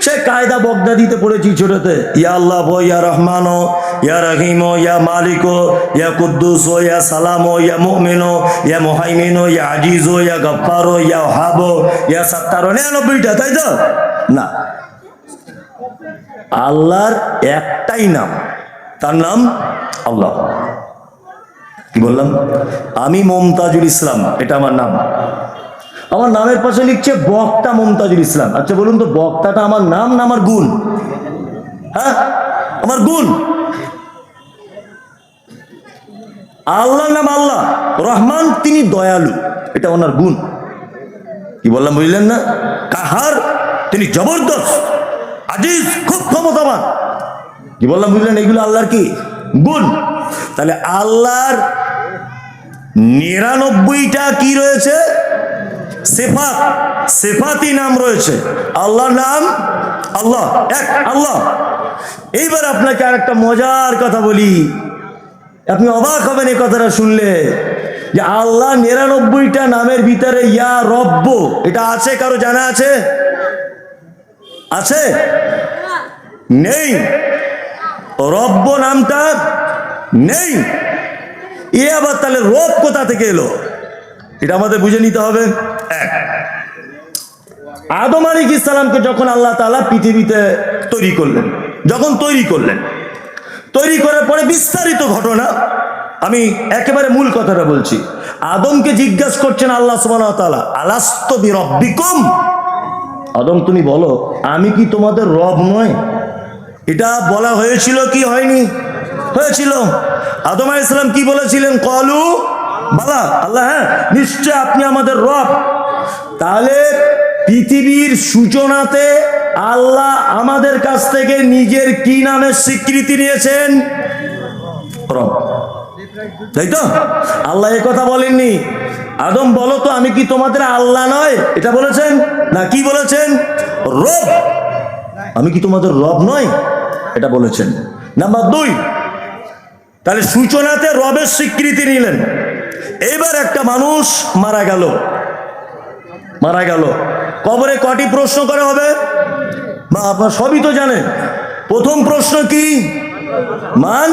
সে কায়দা বগদাদিতে পড়েছি ছোটতে। ইয়া আল্লাহ, ইয়া রহমান, ইয়া রহিম, ইয়া মালিক, ইয়া কুদ্দুস, ইয়া সালাম, ইয়া মুমিন, ইয়া মুহাইমিন, ইয়া আজিজ, ইয়া গফফার, ইয়া ওয়াহাব, ইয়া সাত্তার। 99টা, তাই তো? না, আল্লাহর একটাই নাম, তার নাম আল্লাহ। কি বললাম? আমি মমতাজুল ইসলাম, এটা আমার নাম। আমার নামের পাশে লিখছে বক্তা মমতাজুল ইসলাম। আচ্ছা বলুন তো, বক্তাটা আমার নাম না আমার গুণ? হ্যাঁ, আমার গুণ। আল্লাহর নাম আল্লাহ, রহমান, তিনি দয়ালু, এটা ওনার গুণ। কি বললাম বুঝলেন না? কাহার, তিনি জবরদস্ত, আজিজ, খুব ক্ষমতাবান। কি বললাম বুঝলেন? এগুলো আল্লাহর কি গুণ। তাহলে আল্লাহর 99টা কি রয়েছে? সিফাত, সিফাতি নাম রয়েছে। আল্লাহর নাম আল্লাহ, এক আল্লাহ। এইবার আপনাকে আর একটা মজার কথা বলি, আপনি অবাক হবেন এই কথাটা শুনলে, যে আল্লাহ 99টা নামের ভিতরে ইয়া রব্ব, এটা আছে? কারো জানা আছে? আছে? নেই। রব্ব নামটা নেই। এ আবার তাহলে রব কোথা থেকে এলো? এটা আমাদের বুঝে নিতে হবে। এক, আদম আলাইহিস সালামকে যখন আল্লাহ তাআলা পৃথিবীতে তৈরি করলেন, যখন তৈরি করলেন, তৈরি করার পরে বিস্তারিত ঘটনা, আমি একেবারে মূল কথাটা বলছি। আদমকে জিজ্ঞাসা করছেন আল্লাহ সুবহানাহু ওয়া তাআলা, আলাস্তু বিরাব্বিকুম, আদম তুমি বলো আমি কি তোমাদের রব নয়? এটা বলা হয়েছিল কি হয়নি? হয়েছিল। আদম আলাইহিস সালাম কি বলেছিলেন? ক্বালু বালা, আল্লাহ হ্যাঁ নিশ্চয় আপনি আমাদের রব। তাহলে পৃথিবীর সূচনাতে আল্লাহ আমাদের কাছ থেকে নিজের কি নামের স্বীকৃতি নিয়েছেন? রব, তাই তো? আল্লাহ এ কথা বলেননি আদম বলো তো আমি কি তোমাদের আল্লাহ নয়, এটা বলেছেন না? কি বলেছেন? রব, আমি কি তোমাদের রব নয়, এটা বলেছেন। নাম্বার 2, তাহলে সূচনাতে রবের স্বীকৃতি নিলেন। এবার একটা মানুষ মারা গেল, মারা গেল, কবরে কটি প্রশ্ন করা হবে? বা আপনার সবই তো জানেন। প্রথম প্রশ্ন কি? মান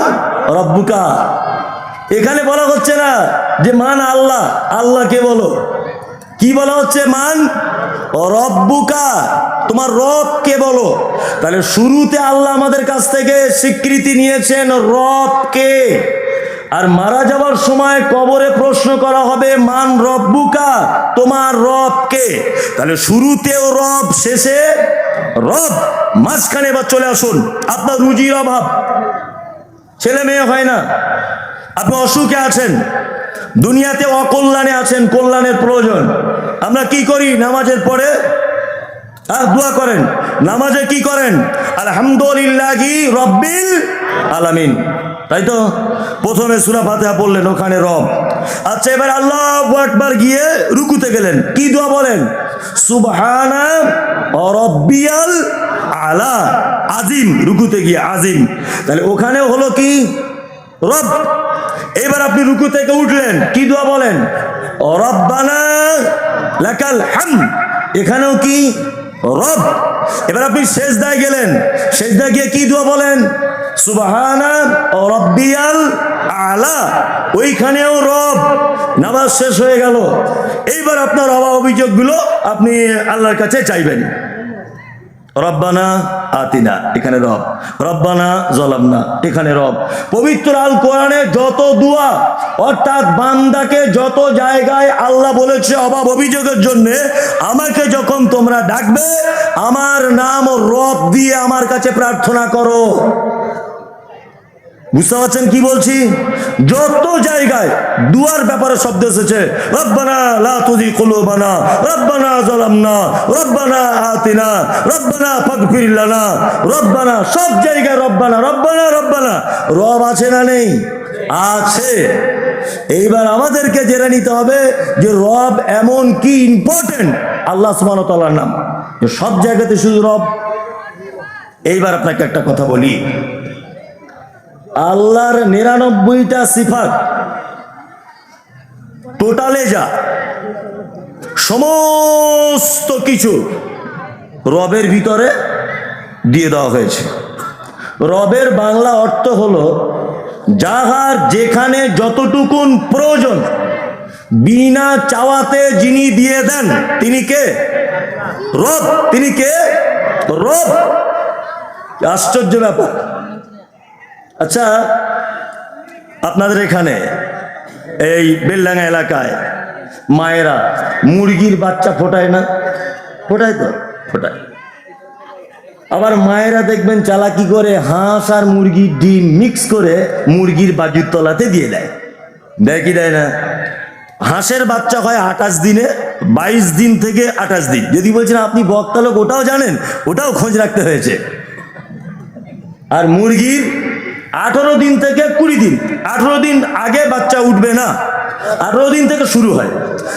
রব্বুকা। এখানে বলা হচ্ছে না যে মান আল্লাহ, আল্লাহকে বলো। কি বলা হচ্ছে? মান রব্বুকা, তোমার রব কে বলো। তাহলে শুরুতে আল্লাহ আমাদের কাছ থেকে স্বীকৃতি নিয়েছেন রব কে, আর মারা যাওয়ার সময় কবরে প্রশ্ন করা হবে মান রব্বুকা, তোমার রব কে। তাহলে শুরুতেও রব, শেষে রব। মাঝখানে এবার চলে আসুন, আপনার রুজির অভাব, ছেলে মেয়ে হয় না, আপনি অসুখে আছেন, দুনিয়াতে অকল্যাণে আছেন, কল্যাণের প্রয়োজন। আমরা কি করি? নামাজের পরে দোয়া করেন। নামাজে কি করেন? আলহামদুলিল্লাহি রাব্বিল আলামিন, তাই তো? প্রথমে সূরা ফাতিহা পড়লেন, ওখানে রব। আচ্ছা, এবার আল্লাহু আকবার গিয়ে রুকুতে গেলেন, কি দোয়া বলেন? সুবহানা রাব্বিয়াল আলা, আজিম, রুকুতে গিয়ে আজিম। তাহলে ওখানেও হলো কি? রব। এবার আপনি রুকু থেকে উঠলেন, কি দোয়া বলেন? রব্বানা লাকাল হামদ। এখানেও কি? রব। এবার আপনি সেজদায় গেলেন, সেজদায় গিয়ে কি দোয়া বলেন? সুবহানা রাব্বিয়াল আলা। ওইখানেও রব। নামাজ শেষ হয়ে গেল, এইবার আপনার অভিযোগগুলো আপনি আল্লাহর কাছে চাইবেন। রব্বানা আতিনা, এখানে রব। রব্বানা জলামনা, এখানে রব। পবিত্র আল কোরআনে যত দোয়া, অর্থাৎ বান্দাকে যত জায়গায় আল্লাহ বলেছে অভাব অভিযোগের জন্য, আমাকে যখন তোমরা ডাকবে আমার নাম রব দিয়ে আমার কাছে প্রার্থনা করো। বুঝতে পারছেন কি বলছি? যত জায়গায় দুয়ার ব্যাপারে শব্দ এসেছে, রব্বানা লা তুযিগ কুলুবানা, রব্বানা যালামনা, রব্বানা আতিনা, রব্বানা ফাগফির লানা, রব্বানা, সব জায়গায় রব্বানা রব্বানা রব্বানা। রব আছে না নেই? আছে। এইবার আমাদেরকে জেনে নিতে হবে যে রব এমন কি ইম্পর্টেন্ট আল্লাহ সুবহানাহু ওয়া তাআলার নাম, সব জায়গাতে শুধু রব। এইবার আপনাকে একটা কথা বলি, আল্লাহর 99টা সিফাত টোটালে যা সমস্ত কিছু রবের ভিতরে দিয়ে দেওয়া হয়েছে। রবের বাংলা অর্থ হলো যাহার যেখানে যতটুকুন প্রয়োজন বিনা চাওয়াতে যিনি দিয়ে দেন তিনি কে? রব। তিনি কে? রব। আশ্চর্য ব্যাপার। আচ্ছা, আপনাদের এখানে এই বেলডাঙ্গা এলাকায় মায়েরা মুরগির বাচ্চা ফোটায় না? ফোটায় তো? ফোটায়। আবার মায়েরা দেখবেন চালাকি করে হাঁস আর মুরগির ডিম মিক্স করে মুরগির বাজুর তলাতে দিয়ে দেয়। দেয় কি দেয় না? হাঁসের বাচ্চা হয় 28 দিনে, 22 দিন থেকে 28 দিন। যদি বলছেন আপনি বক্তা লোক, ওটাও জানেন, ওটাও খোঁজ রাখতে হয়েছে। আর মুরগির 18 দিন থেকে 20 দিন, 18 দিন আগে বাচ্চা উঠবে না, 18 দিন থেকে শুরু হয়।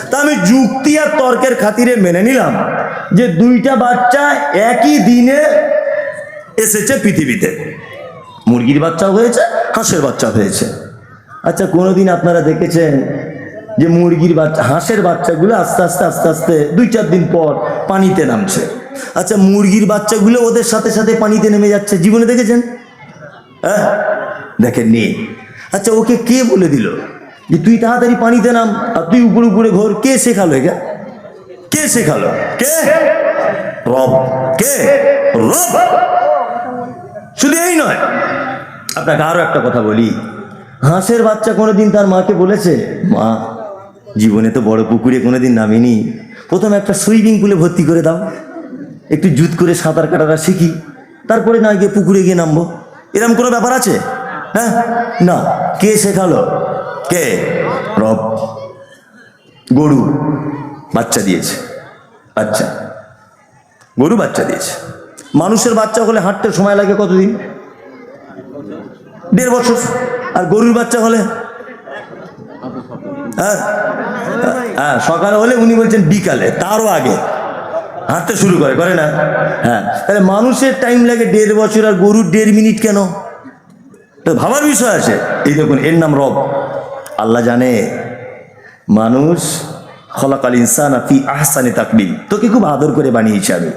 তা আমি যুক্তি আর তর্কের খাতিরে মেনে নিলাম যে দুইটা বাচ্চা একই দিনে এসেছে পৃথিবীতে, মুরগির বাচ্চা হয়েছে, হাঁসের বাচ্চা হয়েছে। আচ্ছা, কোনোদিন আপনারা দেখেছেন যে মুরগির বাচ্চা, হাঁসের বাচ্চাগুলো আস্তে আস্তে আস্তে আস্তে 2-4 দিন পর পানিতে নামছে? আচ্ছা, মুরগির বাচ্চাগুলো ওদের সাথে সাথে পানিতে নেমে যাচ্ছে, জীবনে দেখেছেন? হ্যাঁ, দেখেননি। আচ্ছা, ওকে কে বলে দিল যে তুই তাড়াতাড়ি পানিতে নাম আর তুই উপরে উপরে ঘোর? কে শেখালো এটা? কে শেখালো? কে? রব। কে? রব। শুধু এই নয়, আপনাকে আরো একটা কথা বলি। হাঁসের বাচ্চা কোনোদিন তার মাকে বলেছে, মা জীবনে তো বড় পুকুরে কোনোদিন নামিনি, প্রথম একটা সুইমিং পুলে ভর্তি করে দাও, একটু জুত করে সাঁতার কাটাটা শিখি, তারপরে না গিয়ে পুকুরে গিয়ে নামবো? এরকম কোনো ব্যাপার আছে? হ্যাঁ, না। কে শেখালো? কে? রব। গরু বাচ্চা দিয়েছে। আচ্ছা, গরু বাচ্চা দিয়েছে। মানুষের বাচ্চা হলে হাঁটতে সময় লাগে কতদিন? 1.5 বছর। আর গরুর বাচ্চা হলে? হ্যাঁ হ্যাঁ, সকালে হলে উনি বলছেন বিকালে, তারও আগে হাঁটতে শুরু করে না? হ্যাঁ, তাহলে মানুষের টাইম লাগে 1.5 বছর আর গরুর 1.5 মিনিট কেন? ভাবার বিষয় আছে। এই দেখুন, এর নাম রব। আল্লাহ জানে মানুষ খলাকাল ইনসানা ফি আহসানি তাকবীম, তোকে খুব আদর করে বানিয়েছি আমি।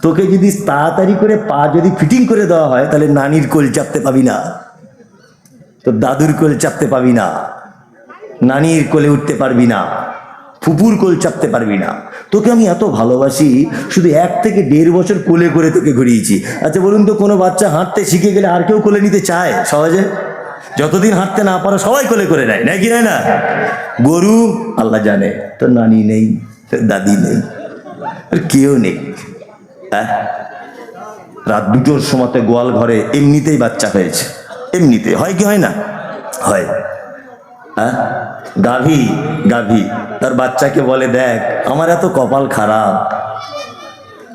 তোকে যদি তাড়াতাড়ি করে পা যদি ফিটিং করে দেওয়া হয় তাহলে নানির কোল চাপতে পাবি না, তোর দাদুর কোল চাপতে পাবি না, নানির কোলে উঠতে পারবি না, ফুপুর কোল চাপতে পারবি না। তোকে আমি এত ভালোবাসি, শুধু 1 থেকে 1.5 বছর কোলে করে তোকে ঘুরিয়েছি। আচ্ছা বলুন তো, কোনো বাচ্চা হাঁটতে শিখে গেলে আর কেউ কোলে নিতে চায় সহজে? যতদিন হাঁটতে না পারো সবাই কোলে করে নেয়, নাকি নেয় না? গরু আল্লাহ জানে তোর নানি নেই, তোর দাদি নেই, আর কেউ নেই। হ্যাঁ, রাত 2টোর সময়তে গোয়াল ঘরে এমনিতেই বাচ্চা হয়েছে, এমনিতে হয় কি হয় না? হয়। হ্যাঁ, গাভী তার বাচ্চাকে বলে, দেখ আমার এত কপাল খারাপ,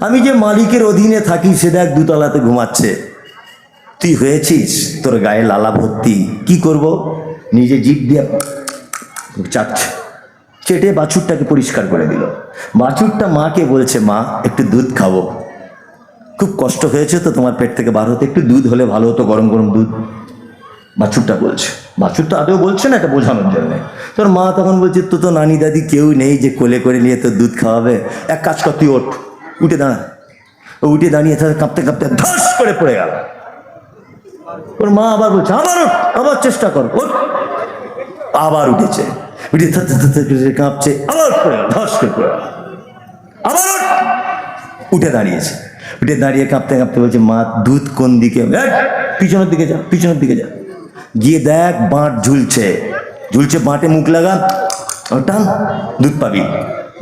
আমি যে মালিকের অধীনে থাকি সে দেখ 2তলাতে ঘুমাচ্ছে, তুই হয়েছিস তোর গায়ে লালা ভর্তি, কি করব? নিজে জিভ দিয়ে চাটছে, চেটে বাছুরটাকে পরিষ্কার করে দিল। বাছুরটা মাকে বলছে, মা একটু দুধ খাবো, খুব কষ্ট হয়েছে তো তোমার পেট থেকে বার হতে, একটু দুধ হলে ভালো হতো, গরম গরম দুধ। বাছুরটা বলছে, বাছুর তো আদৌ বলছে না, এটা বোঝানোর জন্যে। তোর মা তখন বলছে, তো নানি দাদি কেউ নেই যে কোলে করে নিয়ে তোর দুধ খাওয়াবে, এক কাজ কর, তুই ওঠ, উঠে দাঁড়া। ও উঠে দাঁড়িয়ে তাদের কাঁপতে কাঁপতে ধস করে পড়ে গেল। ওর মা আবার বলছে, আবার ওঠ, আবার চেষ্টা কর, ওঠ। আবার উঠেছে, উঠে কাঁপছে, আবার পড়ে গেল, ধস করে পড়ে গেল। আবার ওঠ, উঠে দাঁড়িয়েছে, উঠে দাঁড়িয়ে কাঁপতে কাঁপতে বলছে, মা দুধ কোন দিকে? পিছনের দিকে যা, পিছনের দিকে যা, গিয়ে দেখ বাঁট ঝুলছে, ঝুলছে, বাঁটে মুখ লাগা, টান, দুধ পাবি।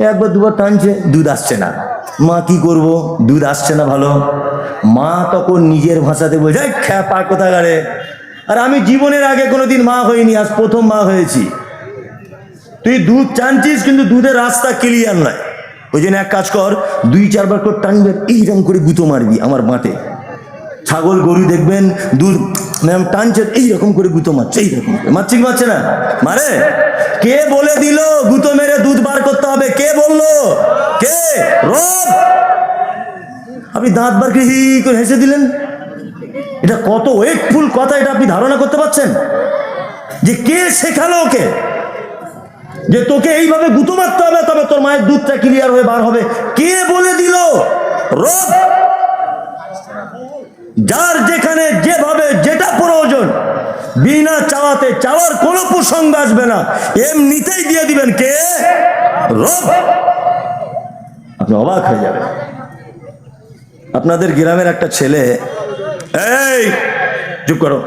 একবার দুবার টানছে, দুধ আসছে না। মা কি করব, দুধ আসছে না, ভালো। মা তখন নিজের ভাষাতে বলছে, খ্যাপা কোথাকারে, আর আমি জীবনের আগে কোনোদিন মা হইনি, আজ প্রথম মা হয়েছি। তুই দুধ টানছিস কিন্তু দুধের রাস্তা ক্লিয়ার নয়, ওই জন্য এক কাজ কর, 2-4 বার করে টানবে, এইরকম করে গুঁতো মারবি আমার বাঁটে। ছাগল গরু দেখবেন দুধ ম্যাম টানছে, এইরকম করে গুঁতো মারছে, এইরকম মারছে কি মারছে না? মারে। কে বলে দিল গুঁতো মেরে দুধ বার করতে হবে? কে বললো? কে? রব। আপনি দাঁত বার করে হি করে হেসে দিলেন, এটা কত ওয়েটফুল কথা, এটা আপনি ধারণা করতে পারছেন? যে কে শেখালো ওকে যে তোকে এইভাবে গুঁতো মারতে হবে, তবে তোর মায়ের দুধটা ক্লিয়ার হয়ে বার হবে? কে বলে দিল? রব। যার যেখানে যেভাবে যেটা প্রয়োজন, বিনা চাওয়াতে, চাওয়ার কোনো প্রসঙ্গ আসবে না, এমনিতেই দিয়ে দিবেন। কে? রব। আপনি অবাক হয়ে যাবেন। আপনাদের গ্রামের একটা ছেলে, এই চুপ করো,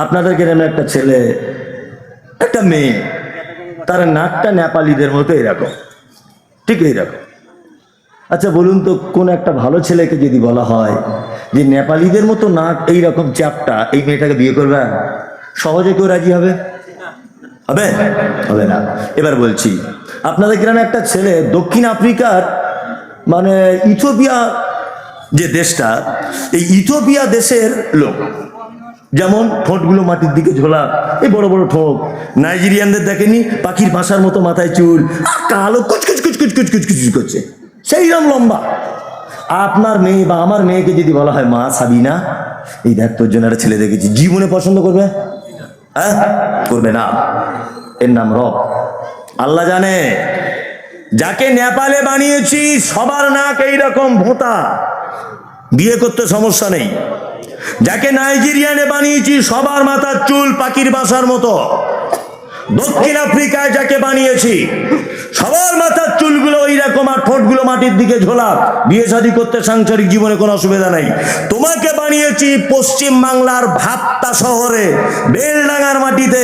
আপনাদের গ্রামের একটা ছেলে, একটা মেয়ে, তার নাকটা নেপালিদের মতো এরকম, ঠিক এইরকম। আচ্ছা বলুন তো, কোন একটা ভালো ছেলেকে যদি বলা হয় যে নেপালিদের মতো নাক, এইরকম চ্যাপটা, এই মেয়েটাকে বিয়ে করবে, সহজে কেউ রাজি হবে? হবে? হবে না। এবার বলছি, আপনাদের গ্রামে একটা ছেলে দক্ষিণ আফ্রিকার, মানে ইথিওপিয়া যে দেশটা, এই ইথিওপিয়া দেশের লোক, যেমন ঠোঁটগুলো মাটির দিকে ঝোলা, এই বড় বড় ঠোঁট। নাইজেরিয়ানদের দেখেনি, পাখির ভাষার মতো মাথায় চুল, কালো কুচকুচ কুচকুচ কুচকুচ কুচকুচ করছে, সেইরকম লম্বা। আপনার মেয়ে বা আমার মেয়েকে যদি বলা হয়, মা সাবিনা, এই দেখ তোর জন্য একটা ছেলে দেখেছি, জীবনে পছন্দ করবে? হ্যাঁ, করবে না। এর নাম রব। আল্লাহ জানে, যাকে নেপালে বানিয়েছি সবার নাক এইরকম ভোঁতা, বিয়ে করতে সমস্যা নেই। যাকে নাইজেরিয়ানে বানিয়েছি সবার মাথার চুল পাখির বাসার মতো। দক্ষিণ আফ্রিকায় যাকে বানিয়েছি সবার মাথার চুলগুলো ওই রকম, আর ঠোঁটগুলো মাটির দিকে ঝোলা, বিয়ে শাদী করতে সাংসারিক জীবনে কোনো অসুবিধা নাই। তোমাকে বানিয়েছি পশ্চিম বাংলার ভাপ্তা শহরে, বেলডাঙ্গার মাটিতে,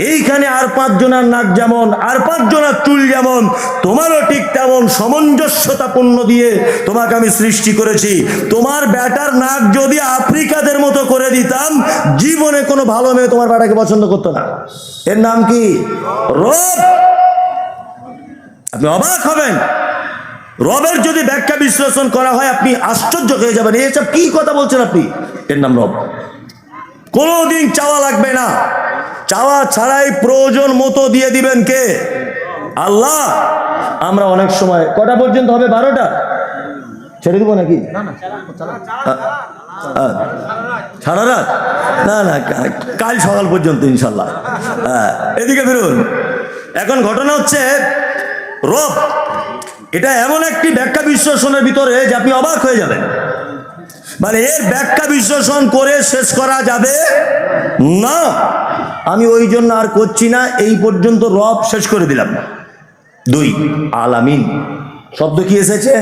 এইখানে আর 5 জনের নাক যেমন, আর 5 জনের চুল যেমন, তোমারও ঠিক তেমন সামঞ্জস্যতাপূর্ণ দিয়ে তোমাকে আমি সৃষ্টি করেছি। তোমার ব্যাটার নাক যদি আফ্রিকাদের মতো করে দিতাম, জীবনে কোনো ভালো মেয়ে তোমার ব্যাটাকে পছন্দ করতো না। এর নাম কি? রব। আপনি অবাক হবেন, রবের যদি ব্যাখ্যা বিশ্লেষণ করা হয় আপনি আশ্চর্য হয়ে যাবেন, এসব কি কথা বলছেন আপনি? এর নাম রব। কোনোদিন চাওয়া লাগবে না, চাওয়া ছাড়াই প্রয়োজন মতো দিয়ে দিবেন কে? আল্লাহ। আমরা অনেক সময়, কটা পর্যন্ত হবে? 12টা ছেড়ে দিব নাকি? সারা রাত? না না, কাল সকাল পর্যন্ত ইনশাল্লাহ। এদিকে ফিরুন। এখন ঘটনা হচ্ছে, রব এটা এমন একটি ব্যাখ্যা বিশ্লেষণের ভিতরে যে আপনি অবাক হয়ে যাবেন। মানে এর ব্যাখ্যা বিশ্লেষণ করে শেষ করা যাবে না। আমি ওই জন্য আর করছি না, এই পর্যন্ত রব শেষ করে দিলাম। 2 আলামিন শব্দ কি এসেছে?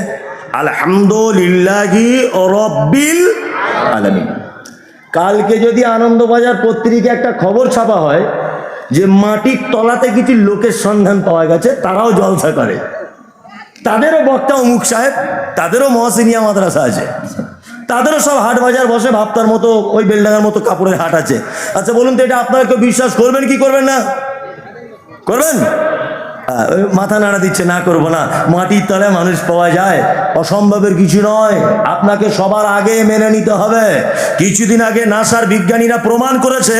আলহামদুলিল্লাহি রাব্বিল আলামিন। কালকে যদি আনন্দবাজার পত্রিকা একটা খবর ছাপা হয় যে মাটির তলাতে কিছু লোকের সন্ধান পাওয়া গেছে, তারাও জলসা করে, তাদেরও বক্তা অমুক সাহেব, তাদেরও মহসিনিয়া মাদ্রাসা আছে, তাদেরও সব হাট বাজার বসে, ভাবতার মতো ওই বেলডাঙ্গার মতো কাপড়ের হাট আছে। আচ্ছা বলুন তো, এটা আপনারা কেউ বিশ্বাস করবেন কি করবেন না? করবেন? ওই মাথা নাড়া দিচ্ছে, না করব না, মাটির তলে মানুষ পাওয়া যায়, অসম্ভবের কিছু নয়, আপনাকে সবার আগে মেনে নিতে হবে। কিছুদিন আগে নাসার বিজ্ঞানীরা প্রমাণ করেছে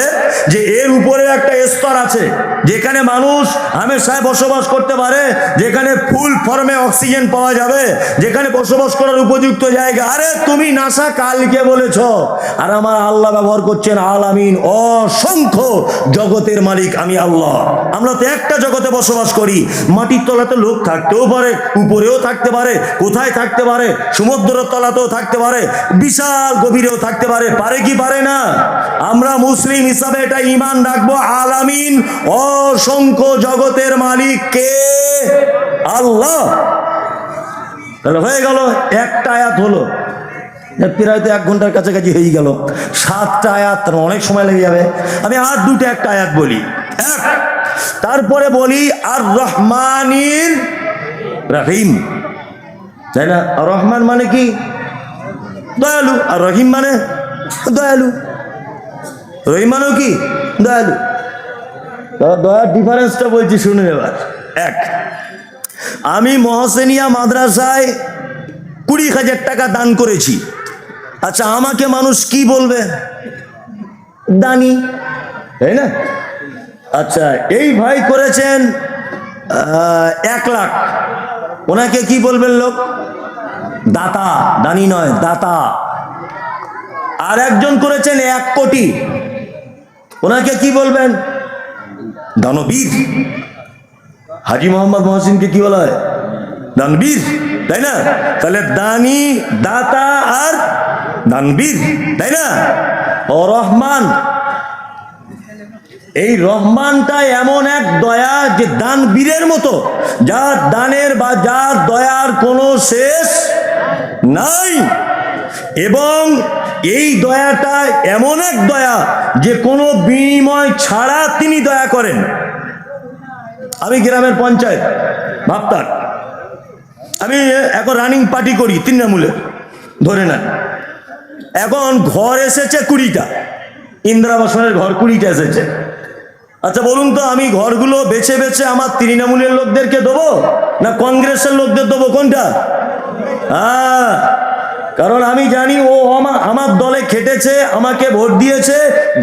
যে এর উপরে একটা স্তর আছে যেখানে মানুষ হামেশায় বসবাস করতে পারে, যেখানে ফুল ফর্মে অক্সিজেন পাওয়া যাবে, যেখানে বসবাস করার উপযুক্ত জায়গা। আরে তুমি নাসা কালকে বলেছ, আর আমার আল্লাহ ব্যবহার করছেন আলামিন, অসংখ্য জগতের মালিক আমি আল্লাহ। আমরা তো একটা জগতে বসবাস করি, মাটির তলাতে লোক থাকতেও পারে, উপরেও থাকতে পারে, কোথায় থাকতে পারে, সমুদ্রের তলাতেও থাকতে পারে, বিশাল গভীরেও থাকতে পারে, পারে কি পারে না? আমরা মুসলিম হিসাবে এটা ঈমান রাখবো, আলামিন অসংখ্য জগতের মালিক কে? আল্লাহ। তাহলে হয়ে গেল, একটা আয়াত হলো, প্রায় তো 1 ঘন্টার কাছাকাছি হয়ে গেল, 7টা আয়াত, অনেক সময় লেগে যাবে। আমি আর দুটো একটা আয়াত বলি। এক, তারপরে বলি আর রহমানির রহিম, তাই না? আর রহমান মানে কি? দয়ালু। আর রহিম মানে দয়ালু। রহিম মানেও কি? দয়ালু। দয়ার ডিফারেন্সটা বলছি, শুনুন এবার। এক, আমি মহসেনিয়া মাদ্রাসায় 20,000 টাকা দান করেছি। আচ্ছা, আমাকে মানুষ কি বলবে? দানি, তাই না? আচ্ছা, এই ভাই করেছেন 1 লাখ, ওনাকে কি বলবেন লোক? দাতা। দানি নয়, দাতা। আর একজন করেছেন 1 কোটি, ওনাকে কি বলবেন? দানবীর। হাজি মোহাম্মদ মহসিনকে কি বলা হয়? দানবীর, তাই না? তাহলে দানি, দাতা আর দানবীর, তাই না? ও রহমান, এই রহমানটা এমন এক দয়া যে দানবীরের মতো, যার দানের বা যার দয়ার কোনো শেষ নাই। এবং এই দয়াটা এমন এক দয়া যে কোনো বিনিময় ছাড়া তিনি দয়া করেন। আমি গ্রামের পঞ্চায়েত ভাবতার, আমি এখন রানিং পার্টি করি তৃণমূলে, ধরে না, এখন ঘর এসেছে 20টা, ইন্দিরা আবাসনের ঘর 20টা এসেছে। আচ্ছা বলুন তো, আমি ঘরগুলো বেছে বেছে আমার তৃণমূলের লোকদেরকে দেবো না কংগ্রেসের লোকদের দেবো? কোনটা? হ্যাঁ, কারণ আমি জানি ও আমার দলে খেটেছে, আমাকে ভোট দিয়েছে,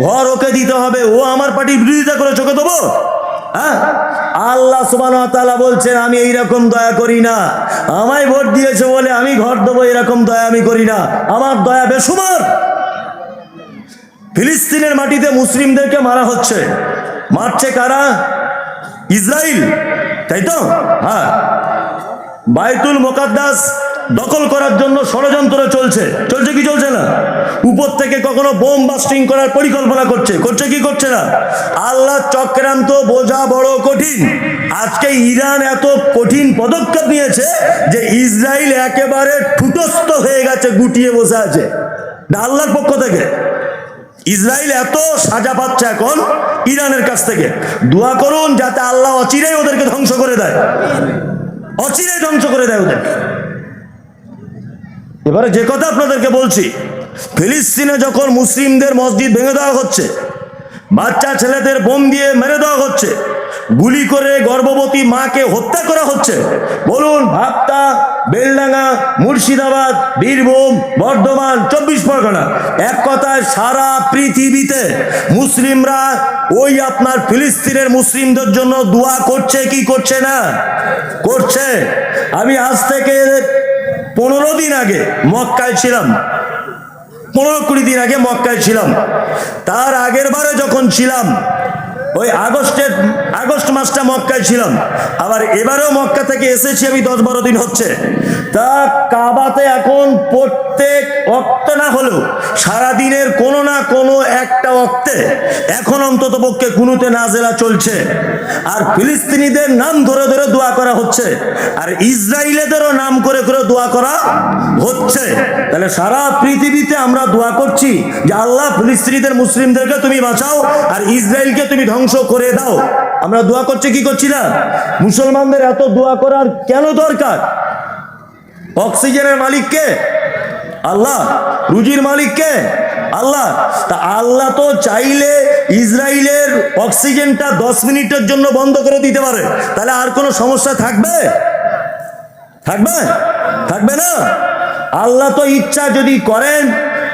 ঘর ওকে দিতে হবে। ও আমার পার্টির বিরোধিতা করে চোখে দেবো? হ্যাঁ, আল্লাহ সুবহানাহু ওয়া তাআলা বলছেন আমি এইরকম দয়া করি না। আমায় ভোট দিয়েছে বলে আমি ঘর দেবো, এরকম দয়া আমি করি না। আমার দয়া বেসুমার। ফিলিস্তিনের মাটিতে মুসলিমদেরকে মারা হচ্ছে, মারছে কারা? ইসরায়েল, তাই তো? হ্যাঁ, বাইতুল মুকাদ্দাস দখল করার জন্য ষড়যন্ত্র চলছে, চলছে কি চলছে না? উপর থেকে কখনো বোম বাস্টিং করার পরিকল্পনা করছে, করছে কি করছে না? আল্লাহ চক্রান্ত বোঝা বড় কঠিন। আজকে ইরান এত কঠিন পদক্ষেপ নিয়েছে যে ইসরায়েল একেবারে ঠুটস্থ হয়ে গেছে, গুটিয়ে বসে আছে। আল্লাহর পক্ষ থেকে ইসরায়েল এত সাজা পাচ্ছে এখন ইরানের কাছ থেকে। দোয়া করুন যাতে আল্লাহ অচিরেই ওদেরকে ধ্বংস করে দেয়, অচিরেই ধ্বংস করে দেয় ওদের। এবারে যে কথা আপনাদেরকে বলছি, ফিলিস্তিনে যখন মুসলিমদের মসজিদ ভেঙে দেওয়া হচ্ছে, বাচ্চা ছেলেদের বোম দিয়ে মেরে দেওয়া হচ্ছে, গুলি করে গর্ভবতী মাকে হত্যা করা হচ্ছে, বলুন ভাবতা, বেলডাঙ্গা, মুর্শিদাবাদ, বীরভূম, বর্ধমান, 24 পরগনা, এক কথায় সারা পৃথিবীতে মুসলিমরা ওই আপনার ফিলিস্তিনের মুসলিমদের জন্য দোয়া করছে কি করছে না? করছে। আমি আজ থেকে 15 দিন আগে মক্কায় ছিলাম, 15-20 দিন আগে মক্কায় ছিলাম। তার আগের বারে যখন ছিলাম ওই আগস্ট মাসটা মক্কায় ছিলাম। আবার এবারেও মক্কা থেকে এসেছি আমি 10-12 দিন হচ্ছে। তা কাবাতে এখন প্রত্যেক ওয়াক্ত না হলেও সারাদিনের কোনো না কোনো একটা ওয়াক্তে এখন অন্তত পক্ষে কুনুতে নাজেলা চলছে, আর ফিলিস্তিনিদের নাম ধরে ধরে দোয়া করা হচ্ছে, আর ইসরায়েলেদেরও নাম করে করে দোয়া করা হচ্ছে। তাহলে সারা পৃথিবীতে আমরা দোয়া করছি যে আল্লাহ ফিলিস্তিনিদের মুসলিমদেরকে তুমি বাঁচাও আর ইসরায়েলকে তুমি ধ্বংস করে দাও। আমরা দোয়া করছি কি করছি না? মুসলমানদের এত দোয়া করার কেন দরকার? অক্সিজেনের মালিক কে? আল্লাহ। রুজির মালিক কে? আল্লাহ। তা আল্লাহ তো চাইলে ইসরায়েলের অক্সিজেনটা 10 মিনিটের জন্য বন্ধ করে দিতে পারে, তাহলে আর কোনো সমস্যা থাকবে? থাকবে? থাকবে না। আল্লাহ তো ইচ্ছা যদি করেন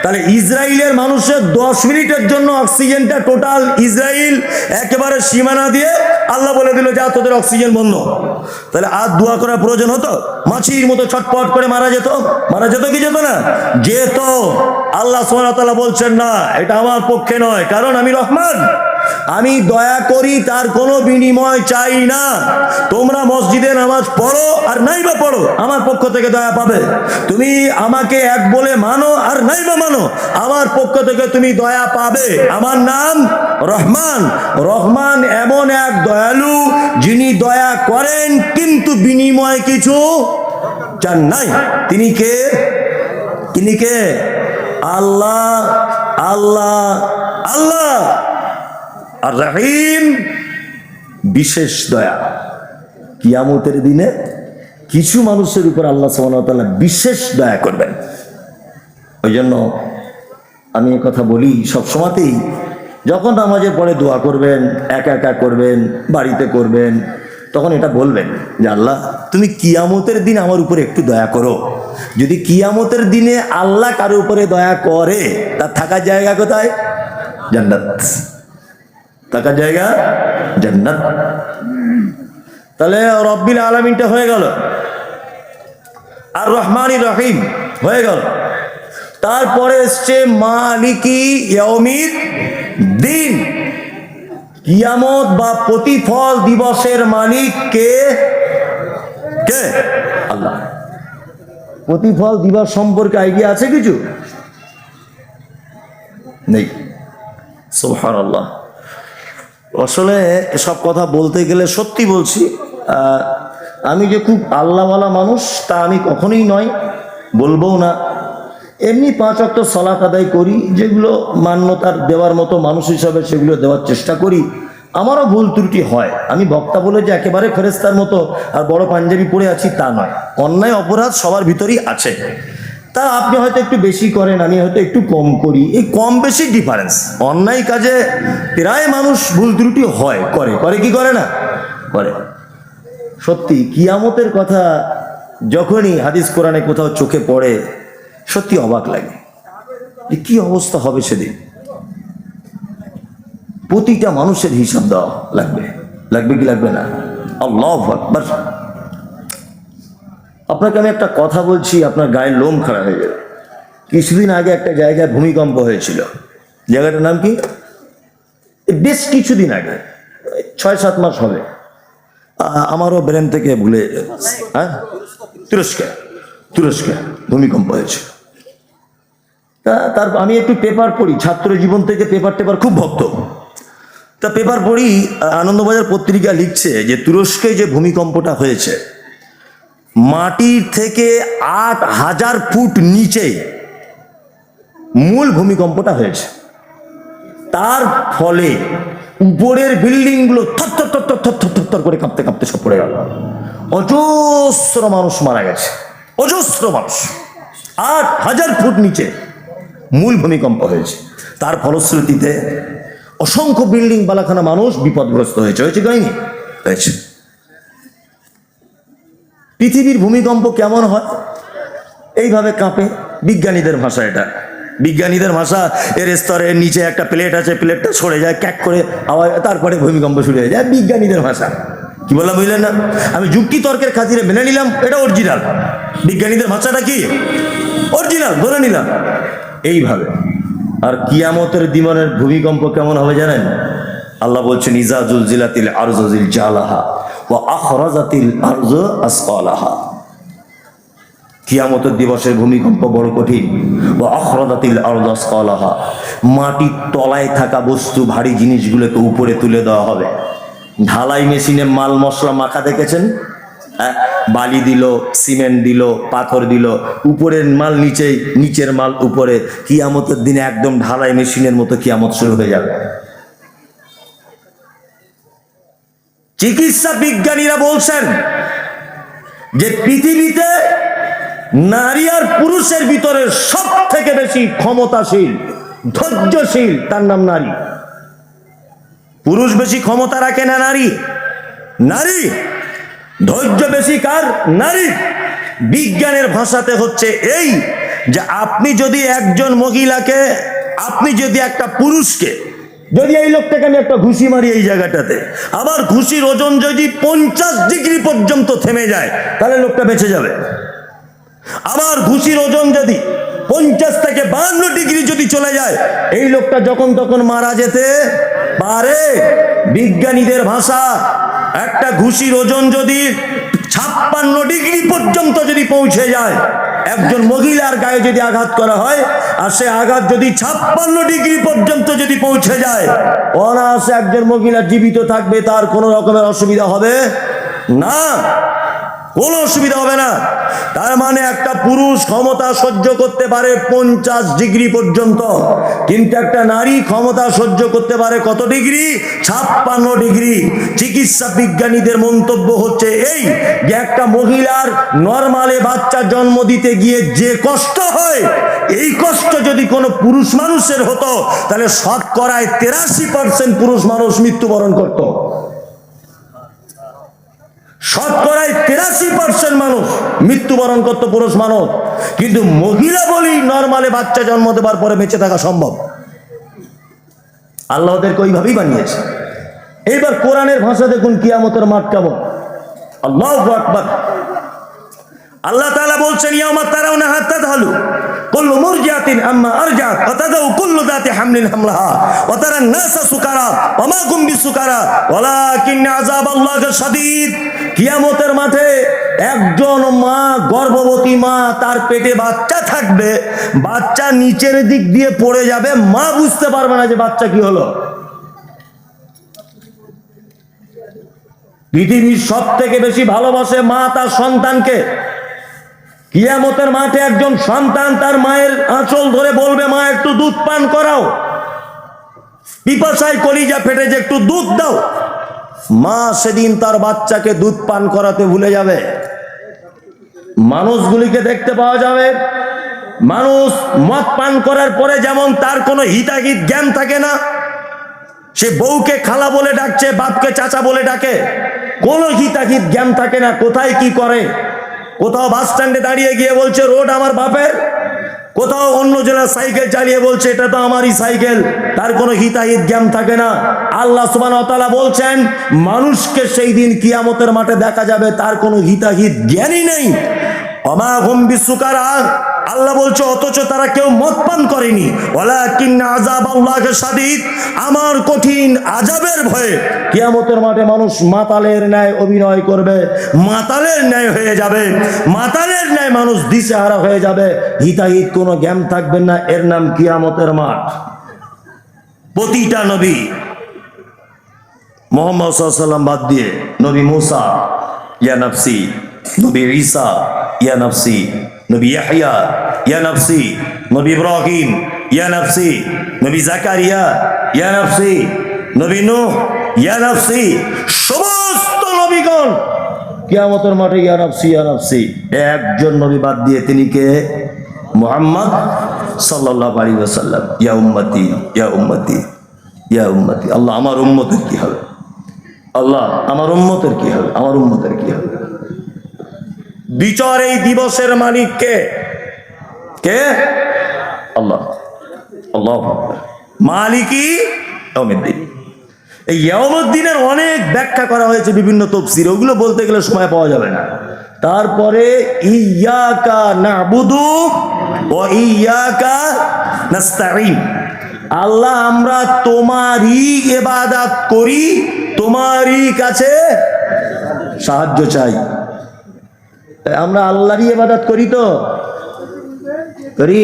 তাহলে ইসরায়েলের মানুষের 10 মিনিটের জন্য অক্সিজেনটা টোটাল ইসরায়েল একেবারে সীমানা দিয়ে আল্লাহ বলে দিল যা তোদের অক্সিজেন বন্ধ, তাহলে আর দোয়া করার প্রয়োজন হতো? মাছির মতো ছটপট করে মারা যেত? মারা যেত কি যেত না? যেত। আল্লাহ সুবহানাহু ওয়া তাআলা বলছেন না, এটা আমার পক্ষে নয়, কারণ আমি রহমান, আমি দয়া করি, তার কোনো বিনিময় চাই না। তোমরা মসজিদে নামাজ পড়ো আর নাইবা পড়ো, আমার পক্ষ থেকে দয়া পাবে। তুমি আমাকে এক বলে মানো আর নাইবা মানো, আমার পক্ষ থেকে তুমি দয়া পাবে। আমার নাম রহমান। রহমান এমন এক দয়ালু যিনি দয়া করেন কিন্তু বিনিময় কিছু চান নাই। তিনি কে? তিনি কে? আল্লাহ। আল্লাহ আল্লাহ আর রহিম, বিশেষ দয়া। কিয়ামতের দিনে কিছু মানুষের উপর আল্লাহ সুবহানাহু ওয়া তাআলা বিশেষ দয়া করবেন। ওই জন্য আমি এই কথা বলি সবসময়তেই, যখন নামাজে পড়ে দোয়া করবেন, একা একা করবেন, বাড়িতে করবেন, তখন এটা বলবেন যে আল্লাহ তুমি কিয়ামতের দিন আমার উপরে একটু দয়া করো। যদি কিয়ামতের দিনে আল্লাহ কারো উপরে দয়া করে, তার থাকার জায়গা কোথায়? জান্নাত। থাকার জায়গা জান্নাত। তাহলে রব্বিল আলামিনটা হয়ে গেল, আর রহমানির রহিম হয়ে গেল। তারপরে এসছে মালিকি ইয়াউমিদ দিন। কিয়ামত বা প্রতিফল দিবসের মালিক কে? কে? আল্লাহ। প্রতিফল দিবস সম্পর্কে আইডিয়া আছে কিছু? নেই। সুবহানাল্লাহ। আসলে এসব কথা বলতে গেলে সত্যি বলছি, আমি যে খুব আল্লাহওয়ালা মানুষ তা আমি কখনোই নয়, বলবও না। এমনি 5 ওয়াক্ত সালাত আদায় করি, যেগুলো মান্যতার দেওয়ার মতো মানুষ হিসাবে সেগুলো দেওয়ার চেষ্টা করি। আমারও ভুল ত্রুটি হয়। আমি বক্তা বলে যে একেবারে ফেরেশতার মতো আর বড় পাঞ্জাবি পরে আছি তা নয়। অন্যায় অপরাধ সবার ভিতরেই আছে। তা আপনি হয়তো একটু বেশি করেন, আমি হয়তো একটু কম করি, এই কম বেশি ডিফারেন্স। অন্যায় কাজে প্রায় মানুষ ভুল ত্রুটি হয়, করে কি করে না? করে। সত্যি কিয়ামতের কথা যখনই হাদিস কোরআনে কোথাও চোখে পড়ে, সত্যি অবাক লাগে যে কি অবস্থা হবে সেদিন। প্রতিটা মানুষের হিসাব দেওয়া লাগবে। লাগবে কি লাগবে না? আল্লাহু আকবার। আপনাকে আমি একটা কথা বলছি, আপনার গায়ের লোম খাড়া হয়ে যাবে। কিছুদিন আগে একটা জায়গায় ভূমিকম্প হয়েছিল। জায়গাটার নাম কি? বেশ কিছুদিন আগে, 6-7 মাস হবে, আমারও ব্রেন থেকে ভুলে, হ্যাঁ, তুরস্কে ভূমিকম্প হয়েছে। তার আমি একটু পেপার পড়ি, ছাত্র জীবন থেকে পেপার খুব ভক্ত। তা পেপার পড়ি, আনন্দবাজার পত্রিকা লিখছে যে তুরস্কে যে ভূমিকম্পটা হয়েছে, মাটির থেকে 8000 ফুট নিচে মূল ভূমিকম্পটা হয়েছে। তার ফলে উপরের বিল্ডিং গুলো থর করে কাঁপতে সব পড়ে গেল। অজস্র মানুষ মারা গেছে, অজস্র মানুষ। 8000 ফুট নিচে মূল ভূমিকম্প হয়েছে। তার ফলশ্রুতিতে অসংখ্য বিল্ডিং বালাখানা মানুষ বিপদগ্রস্ত হয়েছে হয়েছে। পৃথিবীর ভূমিকম্প কেমন হয়? এইভাবে কাঁপে। বিজ্ঞানীদের ভাষা এটা, বিজ্ঞানীদের ভাষা। এর স্তরের নিচে একটা প্লেট আছে, প্লেটটা সরে যায় ক্যাক করে আওয়াজ, তারপরে ভূমিকম্প শুরু হয়ে যায়। বিজ্ঞানীদের ভাষা। কি বললাম বুঝলেন না? আমি যুক্তি তর্কের খাতিরে মেনে নিলাম এটা অরিজিনাল। বিজ্ঞানীদের ভাষাটা কি? অরিজিনাল ধরে নিলাম। এইভাবে। আর কিয়ামতের দিনের ভূমিকম্প কেমন হবে জানেন? আল্লাহ বলছেন ইজা জুলজিলাতিল আরজু জিলজালাহা ওয়া আখরাজাতিল আরজু আসকালাহা। কিয়ামতের দিবসের ভূমিকম্প বড় কঠিন। ওয়া আখরাজাতিল আরজু আসকালাহা, মাটির তলায় থাকা বস্তু, ভারী জিনিসগুলোকে উপরে তুলে দেওয়া হবে। ঢালাই মেশিনে মাল মশলা মাখা দেখেছেন? বালি দিল, সিমেন্ট দিল, পাথর দিল, উপরের মাল নিচেই, নিচের মাল উপরে। কিয়ামতের দিনে একদম ঢালাই মেশিনের মতো কিয়ামত শুরু হয়ে যাবে। চিকিৎসা বিজ্ঞানীরা বলছেন যে পৃথিবীতে নারী আর পুরুষের ভিতরে সব থেকে বেশি ক্ষমতাশীল, ধৈর্যশীল, তার নাম নারী। পুরুষ বেশি ক্ষমতা রাখে না নারী? নারী। ধৈর্য বেশি কার? নারী। বিজ্ঞানের ভাষাতে হচ্ছে এই যে আপনি যদি একজন মহিলাকে, আপনি যদি একটা পুরুষকে, যদি এই লোকটাকে আমি একটা ঘুষি মারি এই জায়গাটাতে, আবার ঘুষির ওজন যদি 50 ডিগ্রি পর্যন্ত থেমে যায়, তাহলে লোকটা বেঁচে যাবে। আবার ঘুষির ওজন যদি 50 থেকে 52 ডিগ্রি যদি চলে যায়, এই লোকটা যখন তখন মারা যেতে পারে। বিজ্ঞানীদের ভাষা, একটা ঘুষির ওজন যদি 56 ডিগ্রি পর্যন্ত যদি পৌঁছে যায়, একজন মহিলার গায়ে যদি আঘাত করা হয়, আর সে আঘাত যদি 56 ডিগ্রি পর্যন্ত যদি পৌঁছে যায়, অনায়াসে একজন মহিলা জীবিত থাকবে, তার কোনো রকমের অসুবিধা হবে না, কোনো অসুবিধা হবে না। তার মানে একটা পুরুষ ক্ষমতা সহ্য করতে পারে 50 ডিগ্রি পর্যন্ত, কিন্তু একটা নারী ক্ষমতা সহ্য করতে পারে কত ডিগ্রি? 56 ডিগ্রি। চিকিৎসা বিজ্ঞানীদের মন্তব্য হচ্ছে এই যে একটা মহিলার নরমালে বাচ্চা জন্ম দিতে গিয়ে যে কষ্ট হয়, এই কষ্ট যদি কোনো পুরুষ মানুষের হতো, তাহলে শতকরায় 83% পুরুষ মানুষ মৃত্যুবরণ করত। শতকরায় 83% মানুষ মৃত্যুবরণ করতো পুরুষ মানুষ। কিন্তু মহিলা বলি নরমালে বাচ্চা জন্ম দেবার পরে বেঁচে থাকা সম্ভব। আল্লাহ ওদেরকে ওইভাবেই বানিয়েছে। এইবার কোরআনের ভাষা দেখুন কিয়ামতের মাঠ কেমন। আল্লাহু আকবার। আল্লাহ তাআলা বলছেন, ইয়াউমা তারাউনাহা তাযহালু কুল্লু মুরজিআতিন আম্মা আরজাআত ওয়া তাযাউ কুল্লু যাতি হামলিন হামলাহা ওয়া তারান নাসা সুকারা ওয়া মা হুম বিসুকারা ওয়ালাকিন আযাবাল্লাহি শাদীদ। কিয়ামতের মাঠে একজন মা, গর্ভবতী মা, তার পেটে বাচ্চা থাকবে, বাচ্চা নিচের দিক দিয়ে পড়ে যাবে, মা বুঝতে পারবে না যে বাচ্চা কি হলো। পৃথিবীর সব থেকে বেশি ভালোবাসে মা তার সন্তানকে। কিয়ামতের মাঠে একজন সন্তান তার মায়ের আঁচল ধরে বলবে, মা একটু দুধ পান করাও, পিপাসায় কলিজা ফেটে যে একটু দুধ দাও। মা সেদিন তার বাচ্চাকে দুধ পান করাতে ভুলে যাবে। মানুষগুলিকে দেখতে পাওয়া যাবে, মানুষ মদ পান করার পরে যেমন তার কোনো হিতাহিত জ্ঞান থাকে না, সে বউকে খালা বলে ডাকছে, বাপকে চাচা বলে ডাকে, কোনো হিতাহিত জ্ঞান থাকে না, কোথায় কি করে। কোথাও বাস স্ট্যান্ডে দাঁড়িয়ে গিয়ে বলছে রোড আমার বাপের, কোথাও অন্য জেলার সাইকেল চালিয়ে বলছে এটা তো আমারই সাইকেল, তার কোনো হিতাহিত জ্ঞান থাকে না। আল্লাহ সুবহানাহু ওয়া তাআলা বলছেন, মানুষকে সেই দিন কিয়ামতের মাঠে দেখা যাবে তার কোনো হিতাহিত জ্ঞানই নেই। ওমা হুম বিসুকারা, আল্লাহ বলছে অথচ তারা কেউ মদ পান করেনি। ওয়ালাকিন আযাবাল্লাহি শাদীদ, আমার কঠিন আযাবের ভয়ে কিয়ামতের মাঠে মানুষ মাতালের ন্যায় অভিনয় করবে, মাতালের ন্যায় হয়ে যাবে, মাতালের ন্যায় মানুষ দিশেহারা হয়ে যাবে, হিতাহিত কোনো জ্ঞান থাকবে না। এর নাম কিয়ামতের মাঠ। প্রতিটা নবী, মুহাম্মদ সাল্লাল্লাহু আলাইহি ওয়াসাল্লাম বাদ দিয়ে, নবী মুসা ইয়া নাফসি, নবী ঈসা ইয়া নাফসি, নবী ইয়াহইয়া ইয়া নাফসি, নবী ইব্রাহিম ইয়া নাফসি, নবী জাকারিয়া ইয়া নাফসি, নবী নূহ ইয়া নাফসি, সমস্ত নবীগণ কিয়ামতের মাঠে ইয়া নাফসি ইয়া নাফসি। একজন নবী বাদ দিয়ে, তিনি কে? মুহাম্মদ সাল্লাল্লাহু আলাইহি ওয়াসাল্লাম। ইয়া উম্মতি ইয়া উম্মতি ইয়া উম্মতি। আল্লাহ আমার উম্মতের কি হবে? আল্লাহ আমার উম্মতের কি হবে? আমার উম্মতের কি হবে? বিচার এই দিবসের মালিক কে? কে? আল্লাহ। আল্লাহু আকবার। মালিকি ইয়াউমিদ্দিন। এই ইয়াউমুদ্দিনের অনেক ব্যাখ্যা করা হয়েছে বিভিন্ন তাফসীরে, ওগুলো বলতে গেলে সময় পাওয়া যাবে না। তারপরে ইয়্যাকা না'বুদু ওয়া ইয়্যাকা নাস্তাঈন, আল্লাহ আমরা তোমারই ইবাদত করি, তোমারই কাছে সাহায্য চাই। আমরা আল্লাহরই ইবাদত করি তো? করি?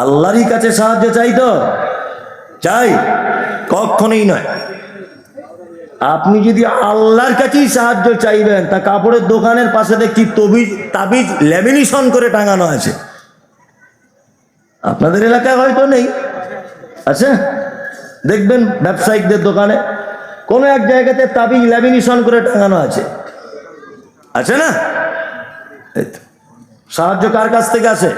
আল্লাহরই কাছে সাহায্য চাই তো? চাই? কখনোই নয়। আপনি যদি আল্লাহর কাছেই সাহায্য চাইবেন, তা কাপড়ের দোকানের পাশে দেখছি তাবিজ ল্যামিনেশন করে টাঙানো আছে। আপনাদের এলাকায় হয়তো নেই, আছে? দেখবেন ব্যবসায়িকদের দোকানে কোনো এক জায়গাতে তাবিজ ল্যামিনেশন করে টাঙানো আছে, আছে না? সাহায্য কার কাছ থেকে আসে?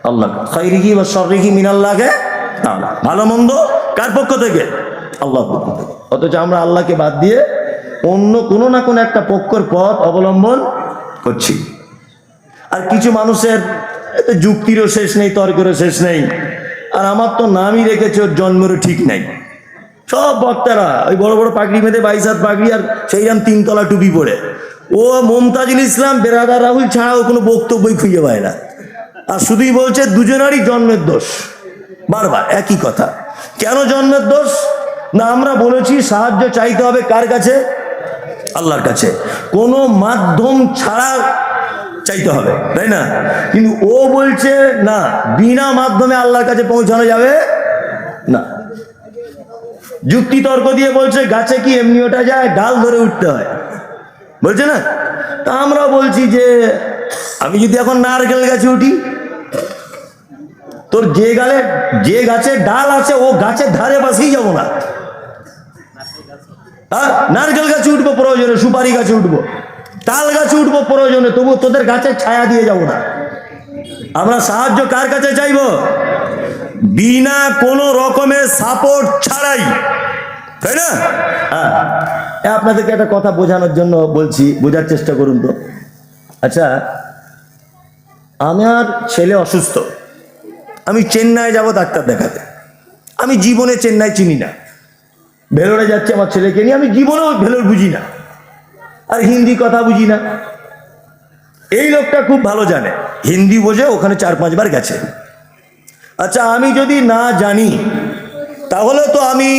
আল্লাহ। খাইরিহি ওয়া শাররিহি মিনাল্লাহি না, ভালো মন্দ কার পক্ষ থেকে? আল্লাহর পক্ষ থেকে। অথচ আমরা আল্লাহকে বাদ দিয়ে অন্য কোনো না কোনো একটা পক্ষের পথ অবলম্বন করছি। আর কিছু মানুষের এতে যুক্তিরও শেষ নেই, তর্কেরও শেষ নেই। আর আমার তো নামই রেখেছে ওর জন্মেরও ঠিক নাই। সব বক্তারা ওই বড় বড় পাগড়ি বেঁধে, 22 হাত পাগড়ি আর সেইরাম 3 তলা টুপি পরে। ও মমতাজুল ইসলাম, বেরাদার রাহুল ছাড়াও কোনো বক্তব্যই খুঁজে পায় না। আর শুধুই বলছে দুজনারই জন্মের দোষ। বারবার একই কথা। কেন জন্মের দোষ? না, আমরা বলেছি সাহায্য চাইতে হবে কার কাছে? আল্লাহর কাছে। কোনো মাধ্যম ছাড়া চাইতে হবে, তাই না? কিন্তু ও বলছে না, বিনা মাধ্যমে আল্লাহর কাছে পৌঁছানো যাবে না। যুক্তি তর্ক দিয়ে বলছে গাছে কি এমনি ওঠা যায়, ডাল ধরে উঠতে হয়, বলছে না? তা আমরা বলছি যে আমি যদি এখন নারকেল গাছে উঠি, তোর যে গাছে ডাল আছে ও গাছের ধারে পাশেই যাবো না। নারকেল গাছে উঠবো প্রয়োজনে, সুপারি গাছে উঠবো, তাল গাছে উঠবো প্রয়োজনে, তবু তোদের গাছের ছায়া দিয়ে যাবো না। আমরা সাহায্য কার কাছে চাইবো? বিনা কোনো রকমের সাপোর্ট ছাড়াই, তাই না? হ্যাঁ, আপনাদেরকে একটা কথা বোঝানোর জন্য বলছি, বোঝার চেষ্টা করুন তো। আচ্ছা, আমার ছেলে অসুস্থ, আমি চেন্নাই যাব ডাক্তার দেখাতে। আমি জীবনে চেন্নাই চিনি না, ভেলোরে যাচ্ছে আমার ছেলেকে নিয়ে, আমি জীবনেও ভেলোর বুঝি না, আর হিন্দি কথা বুঝি না। এই লোকটা খুব ভালো জানে, হিন্দি বোঝে, ওখানে 4-5 বার গেছে। আচ্ছা, আমি যদি না জানি তাহলে তো আমি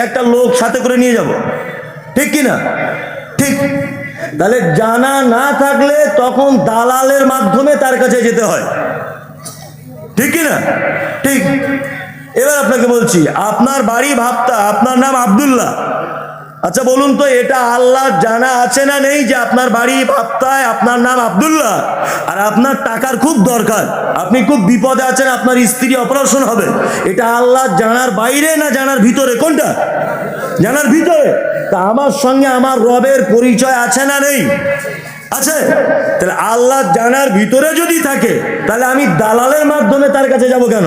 একটা লোক সাথে করে নিয়ে যাব, ঠিক কি না? ঠিক। তাহলে জানা না থাকলে তখন দালালের মাধ্যমে তার কাছে যেতে হয়, ঠিক কি না? ঠিক। এবার আপনাকে বলছি, আপনার বাড়ি ভাবতা, আপনার নাম আব্দুল্লাহ। আচ্ছা বলুন তো, এটা আল্লাহ জানা আছে না নেই যে আপনার বাড়ি ভাবতায়, আপনার নাম আব্দুল্লাহ, আর আপনার টাকার খুব দরকার, আপনি খুব বিপদে আছেন, আপনার স্ত্রী অপারেশন হবে? এটা আল্লাহ জানার বাইরে না জানার ভিতরে? কোনটা? জানার ভিতরে। তা আমার সঙ্গে আমার রবের পরিচয় আছে না নেই? আছে। তাহলে আল্লাহ জানার ভিতরে যদি থাকে, তাহলে আমি দালালের মাধ্যমে তার কাছে যাব কেন?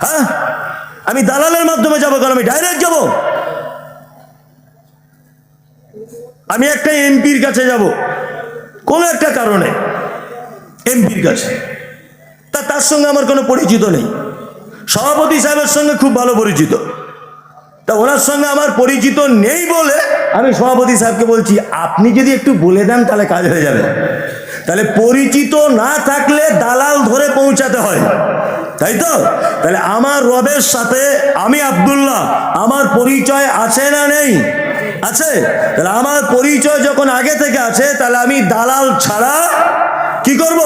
হ্যাঁ, আমি দালালের মাধ্যমে যাব কেন? আমি ডাইরেক্ট যাব। আমি একটা এমপির কাছে যাব কোনো একটা কারণে, এমপির কাছে, তার সঙ্গে আমার কোনো পরিচিত নেই। সভাপতি সাহেবের সঙ্গে খুব ভালো পরিচিত, তা ওনার সঙ্গে আমার পরিচিত নেই বলে আমি সভাপতি সাহেবকে বলছি, আপনি যদি একটু বলে দেন তাহলে কাজ হয়ে যাবে। তাহলে পরিচিত না থাকলে দালাল ধরে পৌঁছাতে হয়, তাই তো? তাহলে আমার রবের সাথে আমি আব্দুল্লাহ, আমার পরিচয় আছে না নেই? আছে। তাহলে আমার পরিচয় যখন আগে থেকে আছে, তাহলে আমি দালাল ছাড়া কি করব?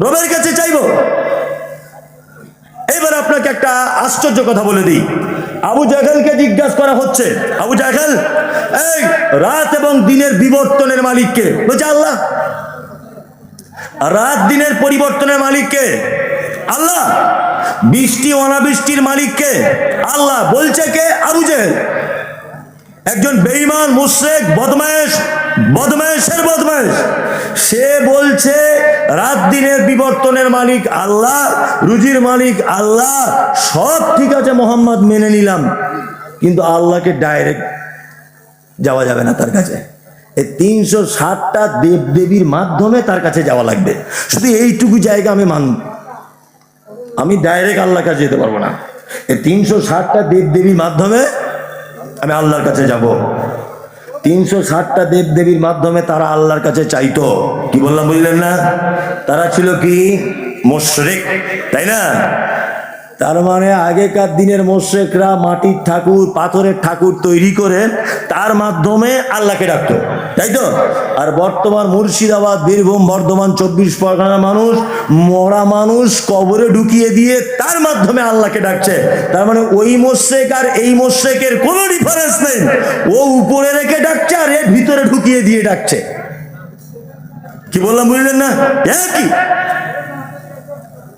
রবের কাছে চাইবো। এবার আপনাকে একটা আশ্চর্য কথা বলে দিই। আবু জাহেলকে জিজ্ঞাসা করা হচ্ছে, আবু জাহেল, এই রাত এবং দিনের বিবর্তনের মালিক কে? বলছে আল্লাহ। রাত দিনের পরিবর্তনের মালিক কে? আল্লাহ। বৃষ্টি অনাবৃষ্টির মালিক কে? আল্লাহ। বলছে কে? আবু জাহেল। একজন বেঈমান, মুশরিক, বদমাইশ, বদমাইশের বদমাইশ। সে বলছে রাত দিনের বিবর্তনের মালিক আল্লাহ, রুজির মালিক আল্লাহ, সব ঠিক আছে, মোহাম্মদ মেনে নিলাম, কিন্তু আল্লাহকে ডাইরেক্ট যাওয়া যাবে না তার কাছে। এই 360টা দেব দেবীর মাধ্যমে তার কাছে যাওয়া লাগবে। শুধু এইটুকু জায়গা আমি মানব, আমি ডাইরেক্ট আল্লাহর কাছে যেতে পারবো না। এই 360টা দেব দেবীর মাধ্যমে আমি আল্লাহর কাছে যাব। 360টা দেব দেবীর মাধ্যমে তারা আল্লাহর কাছে চাইতো। কি বললাম বুঝলেন না? তারা ছিল কি? মুশরিক, তাই না? তার মানে আগেকার দিনের মুশরিকরা মাটির ঠাকুর, পাথরের ঠাকুর তৈরি করে তার মাধ্যমে আল্লাহকে ডাকতো, তাই তো? আর বর্তমান মুর্শিদাবাদ, বীরভূম, বর্ধমান, 24 পরগনার মানুষ মরা মানুষ কবরে ঢুকিয়ে দিয়ে তার মাধ্যমে আল্লাহকে ডাকছে। তার মানে ওই মুশরিক আর এই মুশরিকের কোনো ডিফারেন্স নেই। ও উপরে রেখে ডাকছে আর এ ভিতরে ঢুকিয়ে দিয়ে ডাকছে। কি বললাম বুঝলেন না? একই।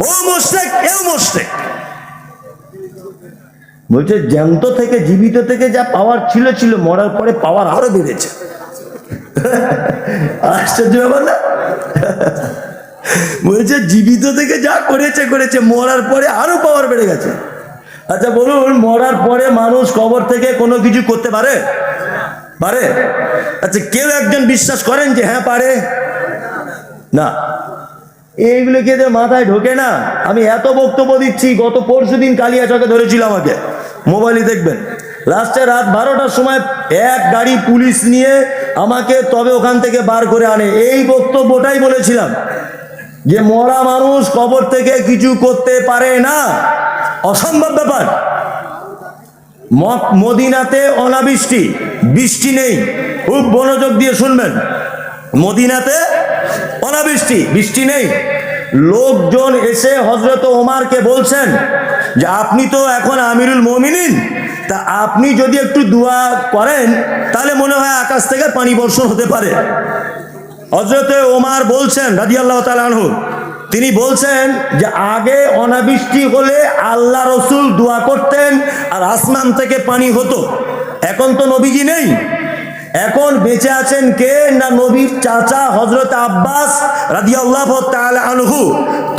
ও মুশরিক, এও মুশরিক। বলছে জ্যান্ত থেকে, জীবিত থেকে যা পাওয়ার ছিল, মরার পরে পাওয়ার আরো বেড়েছে। আশ্চর্য ব্যাপার না? বলছে জীবিত থেকে যা করেছে করেছে, মরার পরে আরো পাওয়ার বেড়ে গেছে। আচ্ছা বলুন, মরার পরে মানুষ কবর থেকে কোনো কিছু করতে পারে? পারে? আচ্ছা কেউ একজন বিশ্বাস করেন যে হ্যাঁ পারে? না, এইগুলো কে মাথায় ঢোকে না। আমি এত বক্তব্য দিচ্ছি, গত পরশুদিন কালিয়াচকে ধরেছিল আমাকে, মোবাইলে দেখবেন। লাস্টে রাত 12টার সময় এক গাড়ি পুলিশ নিয়ে আমাকে তবে ওখান থেকে বার করে আনে। এই বক্তব্যটাই বলেছিলাম যে মরা মানুষ কবর থেকে কিছু করতে পারে না, অসম্ভব ব্যাপার। মদিনাতে অনাবৃষ্টি, বৃষ্টি নেই, খুব মনোযোগ দিয়ে শুনবেন। মদিনাতে অনাবৃষ্টি, বৃষ্টি নেই। লোকজন এসে হযরত ওমরকে বলছেন যে আপনি তো এখন আমিরুল মুমিনিন, তা আপনি যদি একটু দোয়া করেন তাহলে মনে হয় আকাশ থেকে পানি বর্ষণ হতে পারে। হযরত ওমর বলছেন রাদিয়াল্লাহু তাআলা আনহু, তিনি বলছেন যে আগে অনাবৃষ্টি হলে আল্লাহ রসুল দোয়া করতেন আর আসমান থেকে পানি হতো। এখন তো নবীজি নেই, এখন বেঁচে আছেন কে না নবীর চাচা হযরত আব্বাস রাদিয়াল্লাহু তাআলা আনহু।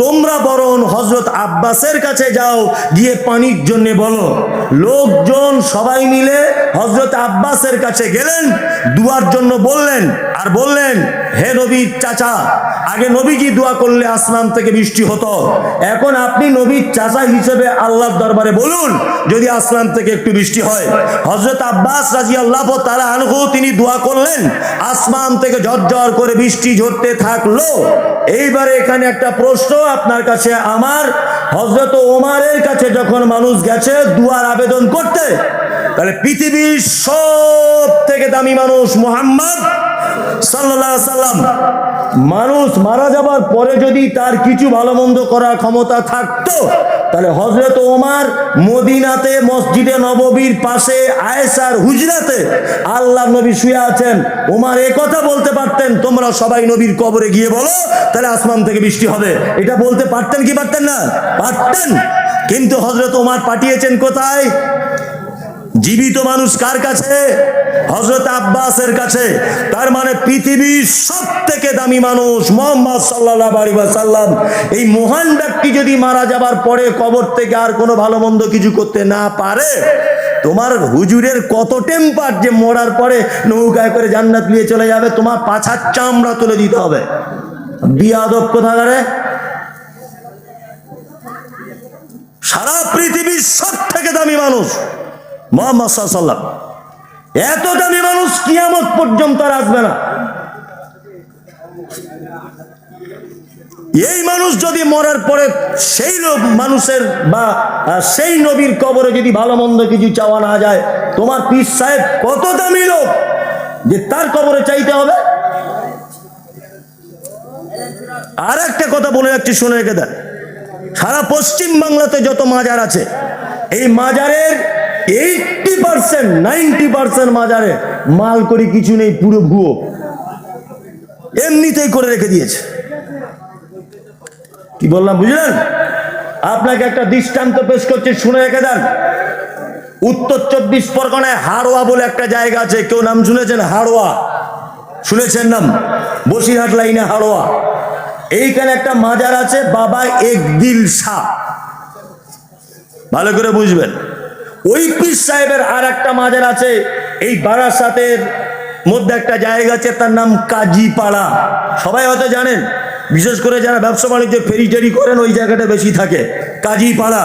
তোমরা বরং হযরত আব্বাসের কাছে যাও, গিয়ে পানির জন্য বলো। লোকজন সবাই মিলে হযরত আব্বাসের কাছে গেলেন, দুয়ার জন্য বললেন আর বললেন, হে নবীর চাচা, আগে নবীজি দোয়া করলে আসমান থেকে বৃষ্টি হতো, এখন আপনি নবীর চাচা হিসেবে আল্লাহর দরবারে বলুন যদি আসমান থেকে একটু বৃষ্টি হয়। হযরত আব্বাস রাদিয়াল্লাহু তাআলা আনহু তিনি দোয়া করলেন, আসমান থেকে ঝরঝর করে বৃষ্টি ঝরতে থাকলো। এইবারে এখানে একটা প্রশ্ন আপনার কাছে আমার, হযরত ওমরের কাছে যখন মানুষ গেছে দুয়ার আবেদন করতে, তাহলে পৃথিবীর সব থেকে দামি মানুষ মুহাম্মদ সাল্লাল্লাহু আলাইহি সাল্লাম, মানুষ মারা যাবার পরে যদি তার কিছু ভালো মন্দ করার ক্ষমতা থাকতো, তাহলে হযরত ওমর মদিনাতে মসজিদে নববীর পাশে আয়েশার হুজরাতে আল্লাহর নবী শুয়ে আছেন, ওমর এই কথা বলতে পারতেন, তোমরা সবাই নবীর কবরে গিয়ে বলো তাহলে আসমান থেকে বৃষ্টি হবে। এটা বলতে পারতেন কি পারতেন না? পারতেন। কিন্তু হযরত ওমর পাঠিয়েছেন কোথায়? জীবিত মানুষ কার কাছে? হযরত আব্বাসের কাছে। তার মানে পৃথিবীর সব থেকে দামি মানুষ মুহাম্মদ সাল্লাল্লাহু আলাইহি ওয়াসাল্লাম, এই মহান ব্যক্তি যদি মারা যাবার পরে কবর থেকে আর কোনো ভালো মন্দ কিছু করতে না পারে, তোমার হুজুরের কত টেম্পার যে মরার পরে নৌকায় করে জান্নাত নিয়ে চলে যাবে, তোমার পাছার চামড়া তুলে দিতে হবে। বিয়াদব কোথাকারে। সারা পৃথিবীর সব থেকে দামি মানুষ মুহাম্মদ সাল্লাল্লাহু আলাইহি ওয়াসাল্লাম, এত দামি মানুষ কিয়ামত পর্যন্ত আর আসবে না। এই মানুষ যদি মরার পরে সেই মানুষের বা সেই নবীর কবরে যদি ভালো মন্দ কিছু চাওয়া না যায়, তোমার পীর সাহেব কত দামি লোক যে তার কবরে চাইতে হবে। আর একটা কথা বলে যাচ্ছি, শুনে রেখে দেন। সারা পশ্চিম বাংলাতে যত মাজার আছে, এই মাজারের 80% 90% মাজারে মাল করে কিছু নেই, পুরো ভুয়ো, এমনিতেই করে রেখে দিয়েছে। কি বললাম বুঝলেন? আপনাকে একটা দৃষ্টান্ত পেশ করছি, শুনে রেখে দেন। উত্তর 24 পরগনায় হাড়োয়া বলে একটা জায়গা আছে, কেউ নাম শুনেছেন? হাড়োয়া শুনেছেন নাম? বসিরহাট লাইনে হাড়োয়া, এইখানে একটা মাজার আছে বাবা একদিল শাহ, ভালো করে বুঝবেন। ওই পীর সাহেবের আর একটা মাজার আছে এই বারাসাতের মধ্যে একটা জায়গা আছে, তার নাম কাজীপাড়া, সবাই হয়তো জানেন, বিশেষ করে যারা ব্যবসা বাণিজ্য ফেরি টেরি করেন ওই জায়গাটা বেশি থাকে, কাজীপাড়া।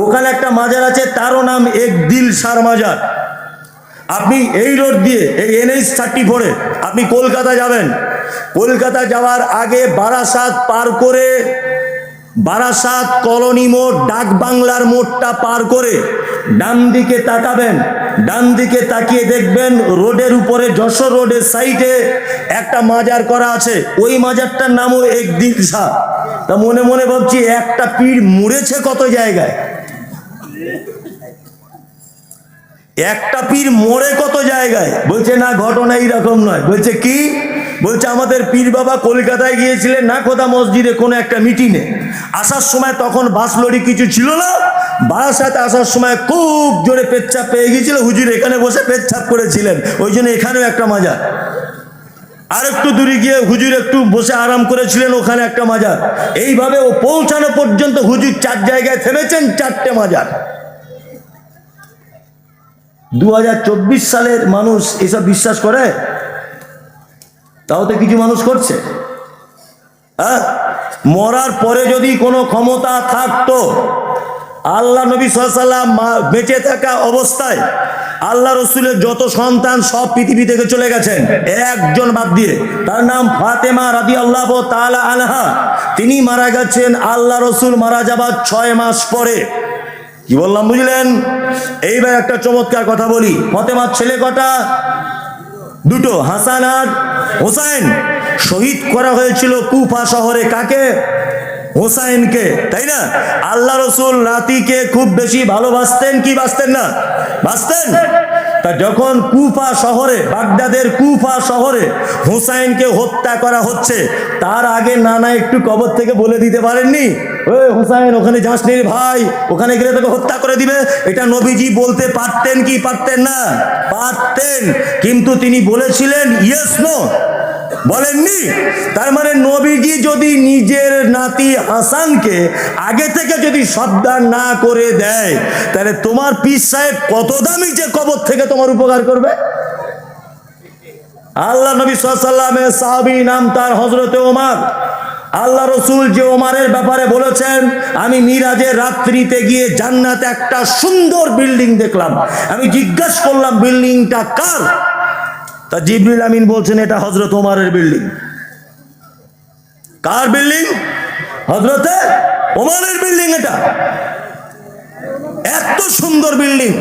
ওখানে একটা মাজার আছে, তারও নাম একদিল শাহ মাজার। আপনি এই রোড দিয়ে এই NH 34 আপনি কলকাতা যাবেন, কলকাতা যাওয়ার আগে বারাসাত পার করে, বারাসাত কলোনি মোড় ডাক বাংলার মোড়টা পার করে ডান দিকে তাকাবেন, ডান দিকে তাকিয়ে দেখবেন রোডের উপরে যশোর রোডের সাইডে একটা মাজার করা আছে, ওই মাজারটার নামও একদিল শাহ। তা মনে মনে ভাবছি একটা পীর মরেছে কত জায়গায়, একটা পীর মরে কত জায়গায়। বলছে না, ঘটনা এইরকম নয়। বলছে কি? বলছে আমাদের পীর বাবা কলকাতায় গিয়েছিলেন নাখোদা মসজিদে কোনো একটা মিটিংয়ে, আসার সময় তখন বাস লরি কিছু ছিল না, বারাসাতে আসার সময় খুব জোরে পেচ্ছাপ পেয়ে গিয়েছিল, হুজুর এখানে বসে পেচ্ছাপ করেছিলেন, ওই জন্য এখানেও একটা মাজার। আর একটু দূরে গিয়ে হুজুর একটু বসে আরাম করেছিলেন, ওখানে একটা মাজার। এইভাবে ও পৌঁছানো পর্যন্ত হুজুর 4 জায়গায় থেমেছেন, 4টে মাজার। 2024 সালের মানুষ এসব বিশ্বাস করে? তাও তো কিছু মানুষ করছে। হ্যাঁ, মরার পরে যদি কোনো ক্ষমতা থাকতো, আল্লাহ নবী সাল্লাল্লাহু আলাইহি ওয়াসাল্লাম বেঁচে থাকা অবস্থায় আল্লাহ রসুলের যত সন্তান সব পৃথিবী থেকে চলে গেছেন, একজন বাদ দিয়ে, তার নাম ফাতেমা রাদিয়াল্লাহু তাআলা আনহা। তিনি মারা গেছেন আল্লাহ রসুল মারা যাবার 6 মাস পরে। কি বললাম বুঝলেন? এইবার একটা চমৎকার কথা বলি। ফাতেমার ছেলে কটা? 2, হাসান আর হোসাইন। শহীদ করা হয়েছিল কুফা শহরে। কাকে? হোসাইনকে, তাই না? আল্লাহ রসুল নাতিকে খুব বেশি ভালোবাসতেন কি বাসতেন না? বাসতেন। তা যখন কুফা শহরে, বাগদাদের কুফা শহরে হোসাইনকে হত্যা করা হচ্ছে, তার আগে নানা একটু কবর থেকে বলে দিতে পারেননি, ওই হোসাইন ওখানে যাস নি ভাই, ওখানে গেলে তোকে হত্যা করে দিবে? এটা নবীজি বলতে পারতেন কি পারতেন না? পারতেন। কিন্তু তিনি বলেছিলেন ইয়েস নো, বলেননি। তার মানে নবীজি যদি নিজের নাতি হাসানকে আগে থেকে যদি সাবধান না করে দেয়, তাহলে তোমার পীর সাহেব কত দামি যে কবর থেকে তোমার উপকার করবে। আল্লাহ নবী সাল্লাল্লাহু আলাইহি ওয়াসাল্লামের সাহাবী নাম তার হযরতে ওমর। আল্লাহ রসুল যে ওমরের ব্যাপারে বলেছেন, আমি মিরাজের রাত্রিতে গিয়ে জান্নাতে একটা সুন্দর বিল্ডিং দেখলাম। আমি জিজ্ঞাসা করলাম বিল্ডিংটা কার? তা জিবরিল আমিন বলছেন এটা হযরত ওমরের বিল্ডিং। কার বিল্ডিং? হযরতে ওমরের বিল্ডিং। এটা এত সুন্দর বিল্ডিং।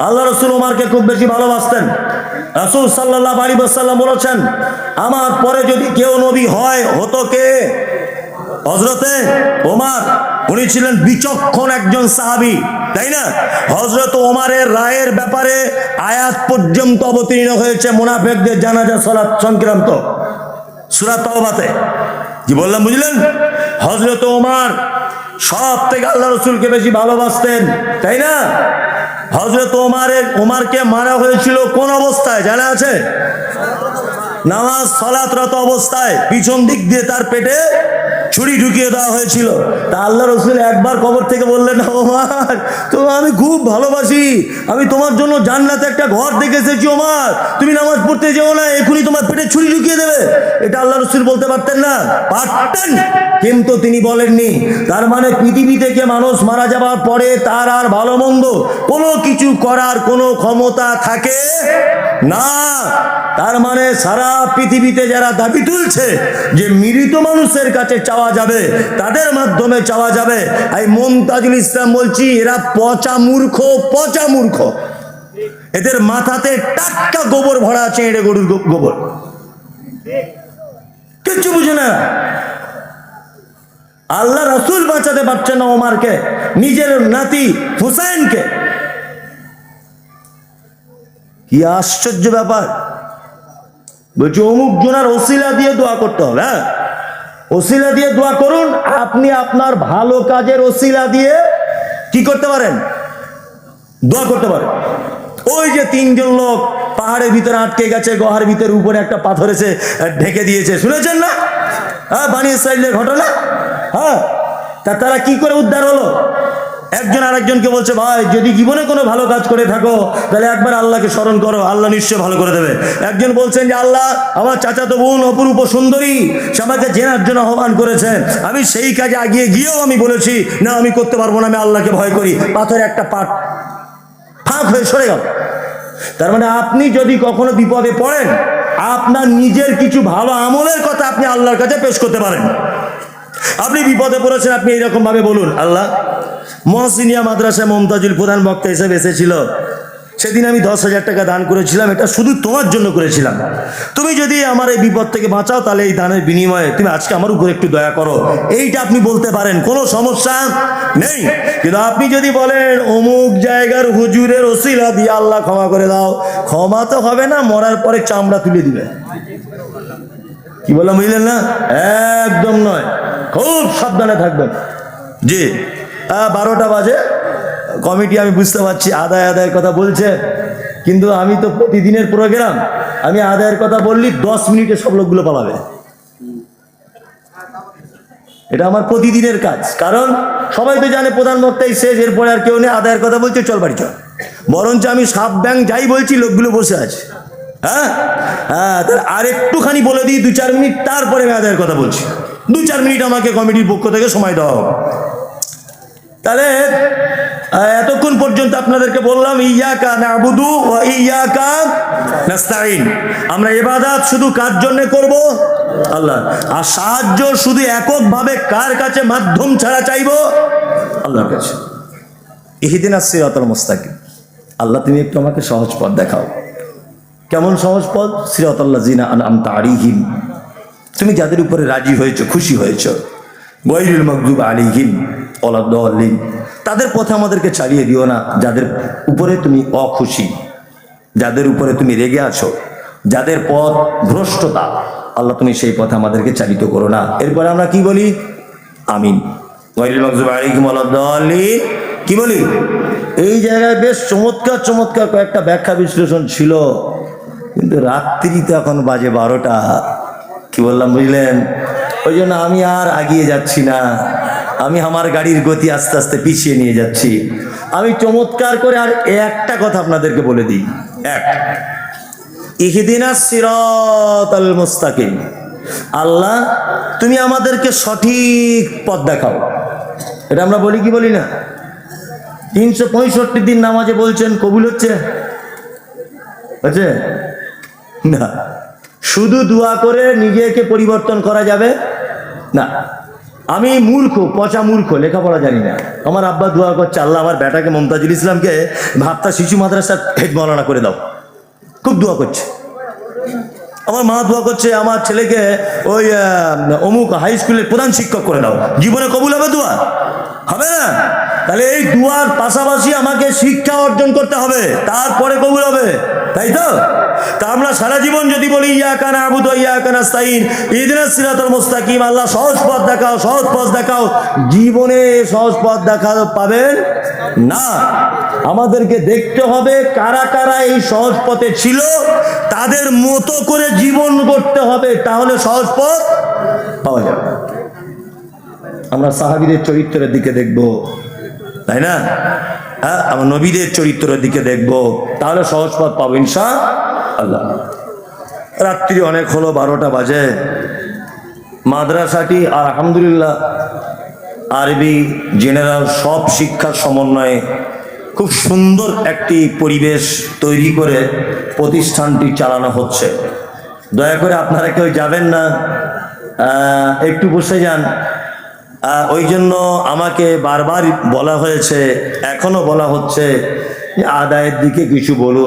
আল্লাহ রসুল ওমরকে খুব বেশি ভালোবাসতেন। রাসূল সাল্লাল্লাহু আলাইহি ওয়াসাল্লাম বলেছেন, আমার পরে যদি কেউ নবী হয় হতো কে? হযরতে ওমর। উনি ছিলেন বিচক্ষণ একজন সাহাবী, তাই না? হযরত ওমরের রায়ের ব্যাপারে আয়াত পর্যন্ত অবতীর্ণ হয়েছে মুনাফিকদের জানাজা সালাত সংক্রান্ত সূরা তাওবাতে। কি বললাম বুঝলেন? হযরত ওমর সব থেকে আল্লাহ রসুলকে বেশি ভালোবাসতেন, তাই না? হযরত ওমরকে মারা হয়েছিল কোন অবস্থায় জানা আছে? নামাজ সালাতরত অবস্থায় পিছন দিক দিয়ে তার পেটে ছুরি ঢুকিয়ে দেওয়া হয়েছিল। তা আল্লাহ রসুল একবার কবর থেকে বললেন, ওমর তো আমি খুব ভালোবাসি, আমি তোমার জন্য জান্নাতে একটা ঘর দেখে এসেছি ওমর, তুমি নামাজ পড়তে যেও না, এখনই তোমার পেটে ছুরি ঢুকিয়ে দেবে। এটা আল্লাহ রসুল বলতে পারতেন না? পারতেন, কিন্তু তিনি বলেননি। তার মানে পৃথিবী থেকে মানুষ মারা যাবার পরে তার আর ভালো মন্দ কোনো কিছু করার কোনো ক্ষমতা থাকে না। তার মানে সারা পৃথিবীতে যারা দাবি তুলছে যে মৃত মানুষের কাছে চাওয়া যাবে, তাদের মাধ্যমে চাওয়া যাবে, এই মুমতাজুল ইসলাম বলছি এরা পচা মূর্খ, পচা মূর্খ। এদের মাথাতে টাটকা গোবর ভরা আছে, এড়ে গরুর গোবর, কিচ্ছু বুঝে না। আল্লাহ রাসূল বাঁচাতে পারছেন না ওমরকে, নিজের নাতি হুসাইনকে। কি আশ্চর্য ব্যাপার। বলছি অমুক জনার ওসিলা দিয়ে দোয়া করতে হবে। হ্যাঁ, ওসিলা দিয়ে দোয়া করুন। আপনি আপনার ভালো কাজের ওসিলা দিয়ে কি করতে পারেন? দোয়া করতে পারেন। ওই যে 3 জন লোক পাহাড়ের ভিতরে আটকে গেছে, গুহার ভিতরে উপরে একটা পাথর এসে ঢেকে দিয়েছে, শুনেছেন না? হ্যাঁ, বানি ইসরাইলের ঘটনা। হ্যাঁ, তারা কি করে উদ্ধার হলো? একজন আরেকজনকে বলছে, ভাই যদি জীবনে কোনো ভালো কাজ করে থাকো তাহলে একবার আল্লাহকে স্মরণ করো, আল্লাহ নিশ্চয় ভালো করে দেবে। একজন বলছেন যে আল্লাহ আমার চাচাতো বোন অপরূপ সুন্দরী, সে আমাকে জেনার জন্য আহ্বান করেছে, আমি সেই কাজে আগিয়ে গিয়েও আমি বলেছি না আমি করতে পারবো না, আমি আল্লাহকে ভয় করি। পাথরে একটা পাট ফাঁক হয়ে সরে গেল। তার মানে আপনি যদি কখনো বিপদে পড়েন, আপনার নিজের কিছু ভালো আমলের কথা আপনি আল্লাহর কাছে পেশ করতে পারেন। আপনি বিপদে পড়েছেন, আপনি এইরকম ভাবে বলুন, আল্লাহ মহসিনিয়া মাদ্রাসায় মুমতাজুল প্রধান বক্তা হিসেবে এসেছিল, সেদিন আমি 10,000 টাকা দান করেছিলাম, এটা শুধু তোমার জন্য করেছিলাম। তুমি যদি আমার এই বিপদ থেকে বাঁচাও তাহলে এই দানের বিনিময়ে তুমি আজকে আমার উপর একটু দয়া করো। এইটা আপনি বলতে পারেন, কোনো সমস্যা নেই। কিন্তু আপনি যদি বলেন অমুক জায়গার হুজুরের ওসিলা দিয়ে আল্লাহ ক্ষমা করে দাও, ক্ষমা তো হবে না, মরার পরে চামড়া তুলে দিবে। কি বললাম বুঝলেন না? একদম নয়, খুব সাবধানে থাকবেন। জি, 12টা বাজে। কমিটি আমি বুঝতে পারছি আদায়ের কথা বলছে, কিন্তু আমি তো প্রতিদিনের প্রোগ্রাম, আমি আদায়ের কথা বললি 10 মিনিটে সব লোকগুলো পালাবে। এটা আমার প্রতিদিনের কাজ, কারণ সবাই তো জানে প্রধান বক্তাই শেষ, এরপরে আর কেউ নেই, আদায়ের কথা বলছে চল বাড়ি চল। বরঞ্চ আমি সাপ ব্যাং যাই বলছি লোকগুলো বসে আছে। হ্যাঁ হ্যাঁ, তাহলে আর একটুখানি বলে দিই 2-4 মিনিট, তারপরে আমি আদায়ের কথা বলছি। 2-4 মিনিট আমাকে কমিটির পক্ষ থেকে সময় দেওয়া হবে। তাহলে এতক্ষণ পর্যন্ত আপনাদেরকে বললাম ইয়াকা নাবুদু ওয়া ইয়াকা নাস্তাইন। আমরা ইবাদত শুধু কার জন্য করব? আল্লাহ। আর সাহায্য শুধু এককভাবে কার কাছে মাধ্যম ছাড়া চাইবো? আল্লাহর কাছে। ইহদিনাস সিরাতাল মুস্তাকিম। আল্লাহ তুমি একটু আমাকে সহজ পথ দেখাও। কেমন সহজ পথ? সিরাতাল্লাযিনা আনআমতা আলাইহিম, তুমি যাদের উপরে রাজি হয়েছো, খুশি হয়েছো। গায়রিল মাগদুবি আলাইহিম ওয়ালাদ-দাল্লিন, তাদের পথে আমাদেরকে ছাড়িয়ে দিও না যাদের উপরে তুমি অখুশি, যাদের উপরে তুমি রেগে আছো, যাদের পথ ভ্রষ্টতা, আল্লাহ তুমি সেই পথে আমাদেরকে চালিত করো না। এরপরে আমরা কি বলি? আমিন। গায়রিল মাগদুবি আলাইহিম ওয়ালাদ-দাল্লিন কি বলি? এই জায়গায় বেশ চমৎকার চমৎকার কয়েকটা ব্যাখ্যা বিশ্লেষণ ছিল, কিন্তু রাত্রিতে এখন বাজে 12টা। কি বললাম বুঝলেন? ওই জন্য আমি আর আগিয়ে যাচ্ছি না, আমি আমার গাড়ির গতি আস্তে আস্তে পিছিয়ে নিয়ে যাচ্ছি। আমি চমৎকার করে আর একটা কথা আপনাদেরকে বলে দিই, ইহদিনাস সিরাতাল মুস্তাকিম। আল্লাহ তুমি আমাদেরকে সঠিক পথ দেখাও। এটা আমরা বলি কি বলি না? 365 দিন নামাজে বলছেন, কবুল হচ্ছে? হচ্ছে না। শুধু দোয়া করে নিজেকে পরিবর্তন করা যাবে না। আমি মূর্খ, পচা মূর্খ, লেখাপড়া জানি না। আমার আব্বা দোয়া করছে, আল্লাহ আমার বেটাকে মমতাজুল ইসলামকে ভাবতা শিশু মাদ্রাসার হেড মাওলানা করে দাও। খুব দোয়া করছে। আমার মা দোয়া করছে, আমার ছেলেকে ওই অমুক হাই স্কুলের প্রধান শিক্ষক করে দাও। জীবনে কবুল হবে দোয়া? হবে না। তাহলে এই দুয়ার পাশাপাশি আমাকে শিক্ষা অর্জন করতে হবে, তারপরে কবুল হবে, তাই তো? তা আমরা সারা জীবন যদি বলি ইয়াকা নাবুদু ওয়া ইয়াকা নাস্তাইন, ইহদিনাস সিরাতাল মুস্তাকিম, আল্লাহ সহজ পথ দেখাও, সহজ পথ দেখাও, জীবনে সহজ পথ দেখা পাবেন না। আমাদেরকে দেখতে হবে কারা কারা এই সহজ পথে ছিল, তাদের মতো করে জীবন গড়তে হবে, তাহলে সহজ পথ পাওয়া যাবে। আমরা সাহাবীদের চরিত্রের দিকে দেখব, তাই না? হ্যাঁ, আমরা নবীদের চরিত্রের দিকে দেখব, তাহলে সহজ পথ পাবো ইনশাআল্লাহ। রাত্রি অনেক হলো, 12টা বাজে। মাদ্রাসাটি আলহামদুলিল্লাহ আরবি জেনারেল সব শিক্ষার সমন্বয়ে খুব সুন্দর একটি পরিবেশ তৈরি করে প্রতিষ্ঠানটি চালানো হচ্ছে। দয়া করে আপনারা কেউ যাবেন না, একটু বসে যান। ওই জন্য আমাকে বারবার বলা হয়েছে, এখনো বলা হচ্ছে যে আদায়ের দিকে কিছু বলুন।